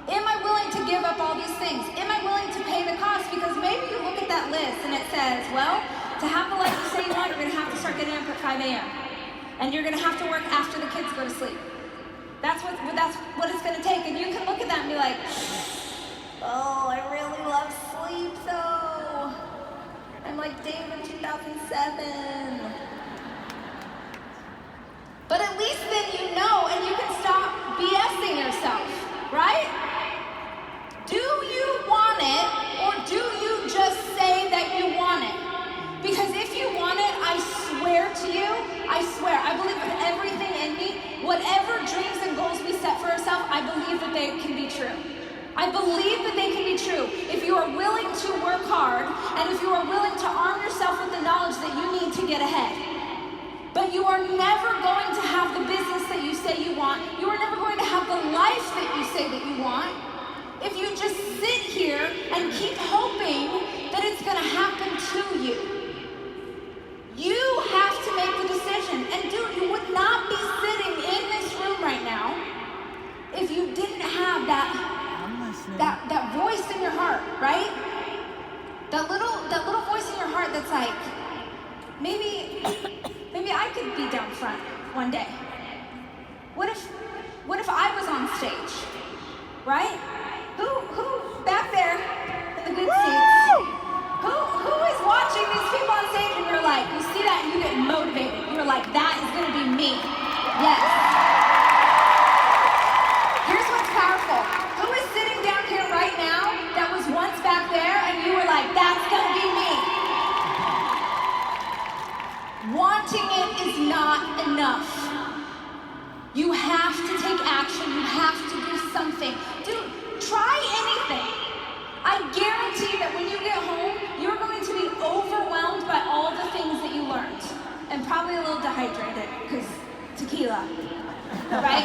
Am I willing to give up all these things? Am I willing to pay the cost? Because maybe you look at that list and it says, well, to have the life you say you want, you're going to have to start getting up at 5 a.m. And you're going to have to work after the kids go to sleep. That's what it's going to take. And you can look at that and be like, oh, I really love sleep though. I'm like Dave in 2007. But at least then you know and you can stop BSing yourself, right? Do you want it or do you just say that you want it? Because if you want it, I swear to you, I swear, I believe with everything in me, whatever dreams and goals we set for ourselves, I believe that they can be true. I believe that they can be true. If you are willing to work hard, and if you are willing to arm yourself with the knowledge that you need to get ahead. But you are never going to have the business that you say you want. You are never going to have the life that you say that you want if you just sit here and keep hoping that it's going to happen to you. You have to make the decision. And dude, you would not be sitting in this room right now if you didn't have that voice in your heart, right? That little voice in your heart that's like, maybe I could be down front one day. What if I was on stage, right? Who back there in the good seats? Who is watching these people on stage and you're like, you see that and you get motivated. You're like, that is gonna be me. Yes. Here's what's powerful. Who is sitting down here right now that was once back there and you were like, that's gonna be me? Wanting it is not enough. You have to take action. You have to do something. Try anything. I guarantee that when you get home, you're going to be overwhelmed by all the things that you learned. And probably a little dehydrated, because tequila, right?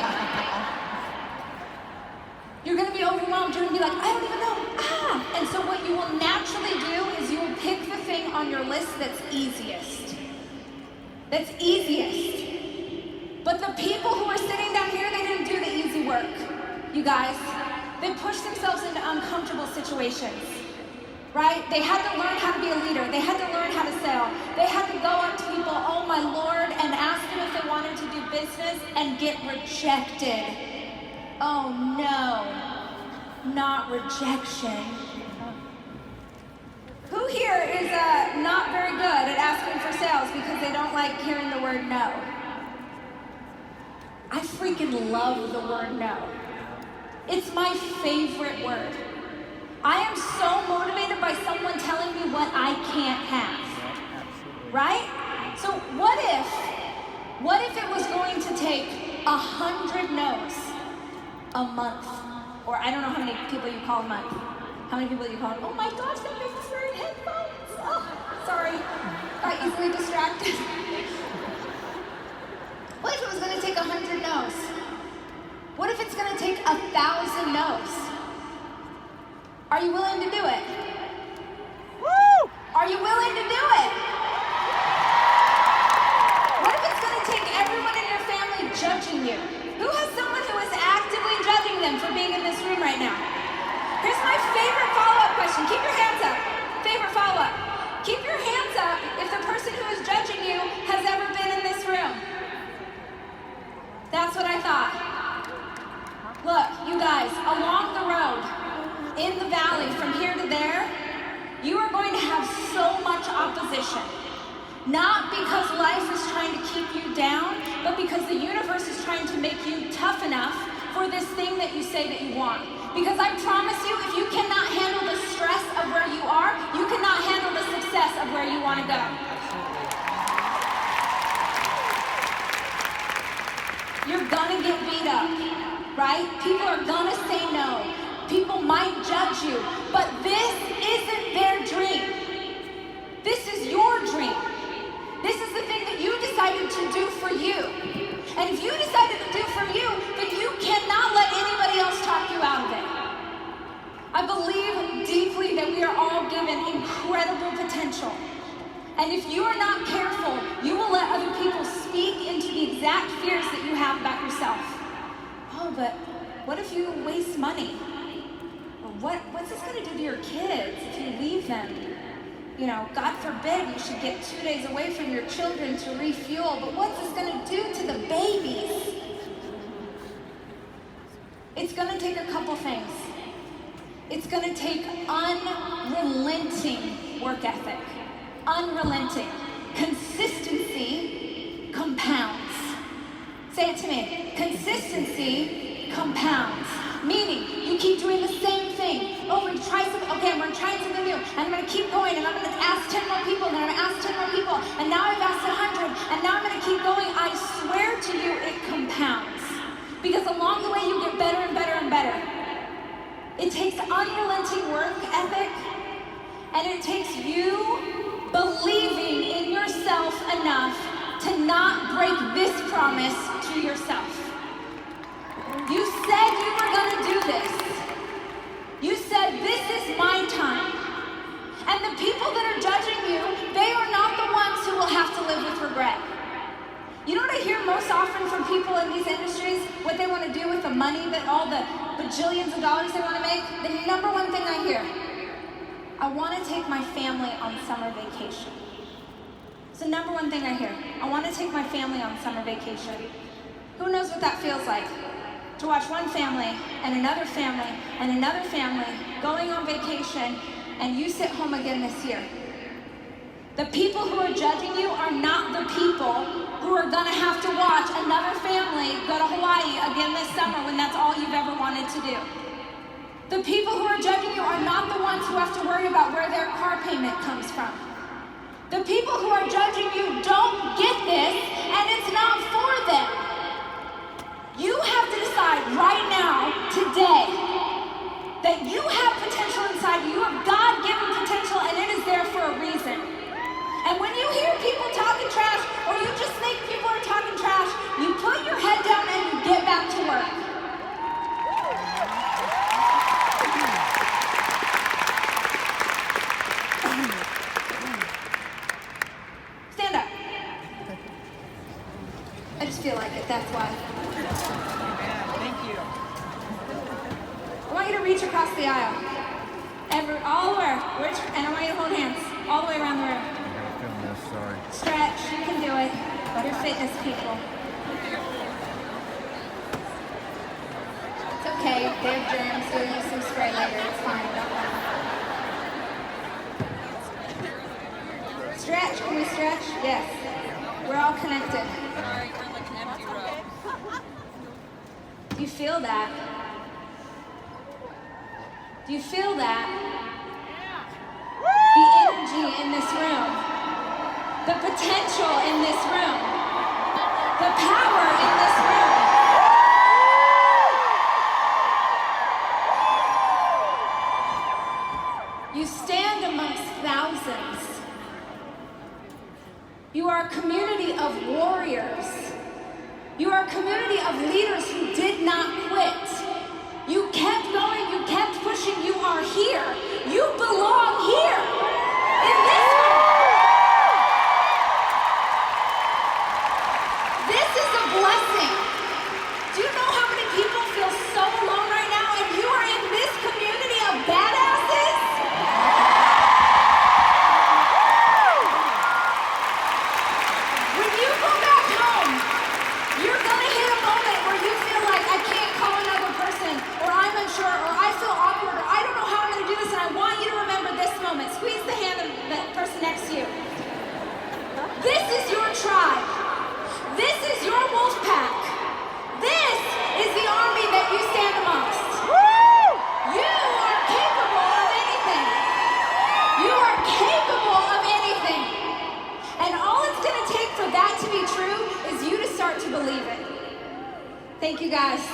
You're going to be overwhelmed. You're going to be like, I don't even know. And so what you will naturally do is you will pick the thing on your list that's easiest. That's easiest. But the people who are sitting down here, they didn't do the easy work, you guys. They pushed themselves into uncomfortable situations, right? They had to learn how to be a leader. They had to learn how to sell. They had to go up to people, oh my Lord, and ask them if they wanted to do business and get rejected. Oh no, not rejection. Who here is not very good at asking for sales because they don't like hearing the word no? I freaking love the word no. It's my favorite word. I am so motivated by someone telling me what I can't have, right? So what if it was going to take 100 no's a month? Or I don't know how many people you call a month. How many people you call? Oh my gosh, that makes us wearing headphones. Oh, sorry, got easily distracted. What if it was gonna take 100 no's? What if it's gonna take 1,000 no's? Are you willing to do it? Woo! Are you willing to do it? What if it's gonna take everyone in your family judging you? Who has someone who is actively judging them for being in this room right now? Here's my favorite follow-up question. Keep your hands up. Favorite follow-up. Keep your hands up if the person who is judging you has ever been in this room. That's what I thought. Look, you guys, along the road, in the valley, from here to there, you are going to have so much opposition. Not because life is trying to keep you down, but because the universe is trying to make you tough enough for this thing that you say that you want. Because I promise you, if you cannot handle the stress of where you are, you cannot handle the success of where you want to go. You're gonna get beat up, right? People are gonna say no. People might judge you, but this isn't their dream. This is your dream. This is the thing that you decided to do for you. And if you decided to do for you, then you cannot let anybody else talk you out of it. I believe deeply that we are all given incredible potential. And if you are not careful, you will let other people speak into the exact fears that you have about yourself. Oh, but what if you waste money? Or what's this gonna do to your kids if you leave them? You know, God forbid you should get 2 days away from your children to refuel, but what's this gonna do to the babies? It's gonna take a couple things. It's gonna take unrelenting work ethic. Unrelenting. Consistency compounds. Say it to me. Consistency compounds. Meaning, you keep doing the same thing. Oh, we try something. Okay, I'm gonna try something new. And I'm gonna keep going. And I'm gonna ask 10 more people. And then I'm gonna ask 10 more people. And now I've asked 100. And now I'm gonna keep going. I swear to you, it compounds. Because along the way, you get better and better and better. It takes unrelenting work ethic. And it takes you believing in yourself enough to not break this promise to yourself. You said you were gonna do this. You said, this is my time. And the people that are judging you, they are not the ones who will have to live with regret. You know what I hear most often from people in these industries? What they want to do with the money, that all the bajillions of dollars they want to make? The number one thing I hear, I want to take my family on summer vacation. It's the number one thing I hear. I want to take my family on summer vacation. Who knows what that feels like? To watch one family and another family and another family going on vacation, and you sit home again this year. The people who are judging you are not the people who are gonna have to watch another family go to Hawaii again this summer when that's all you've ever wanted to do. The people who are judging you are not the ones who have to worry about where their car payment comes from. The people who are judging you don't get this, and it's not for them. You have to decide right now, today, that you have potential inside you. You have God-given potential, and it is there for a reason. And when you hear people talking trash, or you just think people are talking trash, you put your head down and you get back to work. Stand up. I just feel like it, that's why. Thank you. I want you to reach across the aisle. All the way. And I want you to hold hands all the way around the room. Sorry. Stretch, you can do it. You're fitness people. It's okay, they have germs, so we'll use some spray later, it's fine, don't worry. Stretch, can we stretch? Yes. We're all connected. Do you feel that? Do you feel that? The energy in this room. The potential in this room. The power in this room. You stand amongst thousands. You are a community of warriors. You are a community of leaders who did not quit. You kept going, you kept pushing, you are here. You belong here. In this room. This is a blessing. Do you know how many people feel so alone right now, and you are in this community of badasses? When you go back home, you're gonna hit a moment where you feel like I can't call another person, or I'm unsure, or I feel awkward, or I don't know how I'm gonna do this, and I want you to remember this moment. Squeeze the hand of the person next to you. This is your tribe. This is your wolf pack. This is the army that you stand amongst. You are capable of anything. You are capable of anything. And all it's going to take for that to be true is you to start to believe it. Thank you, guys.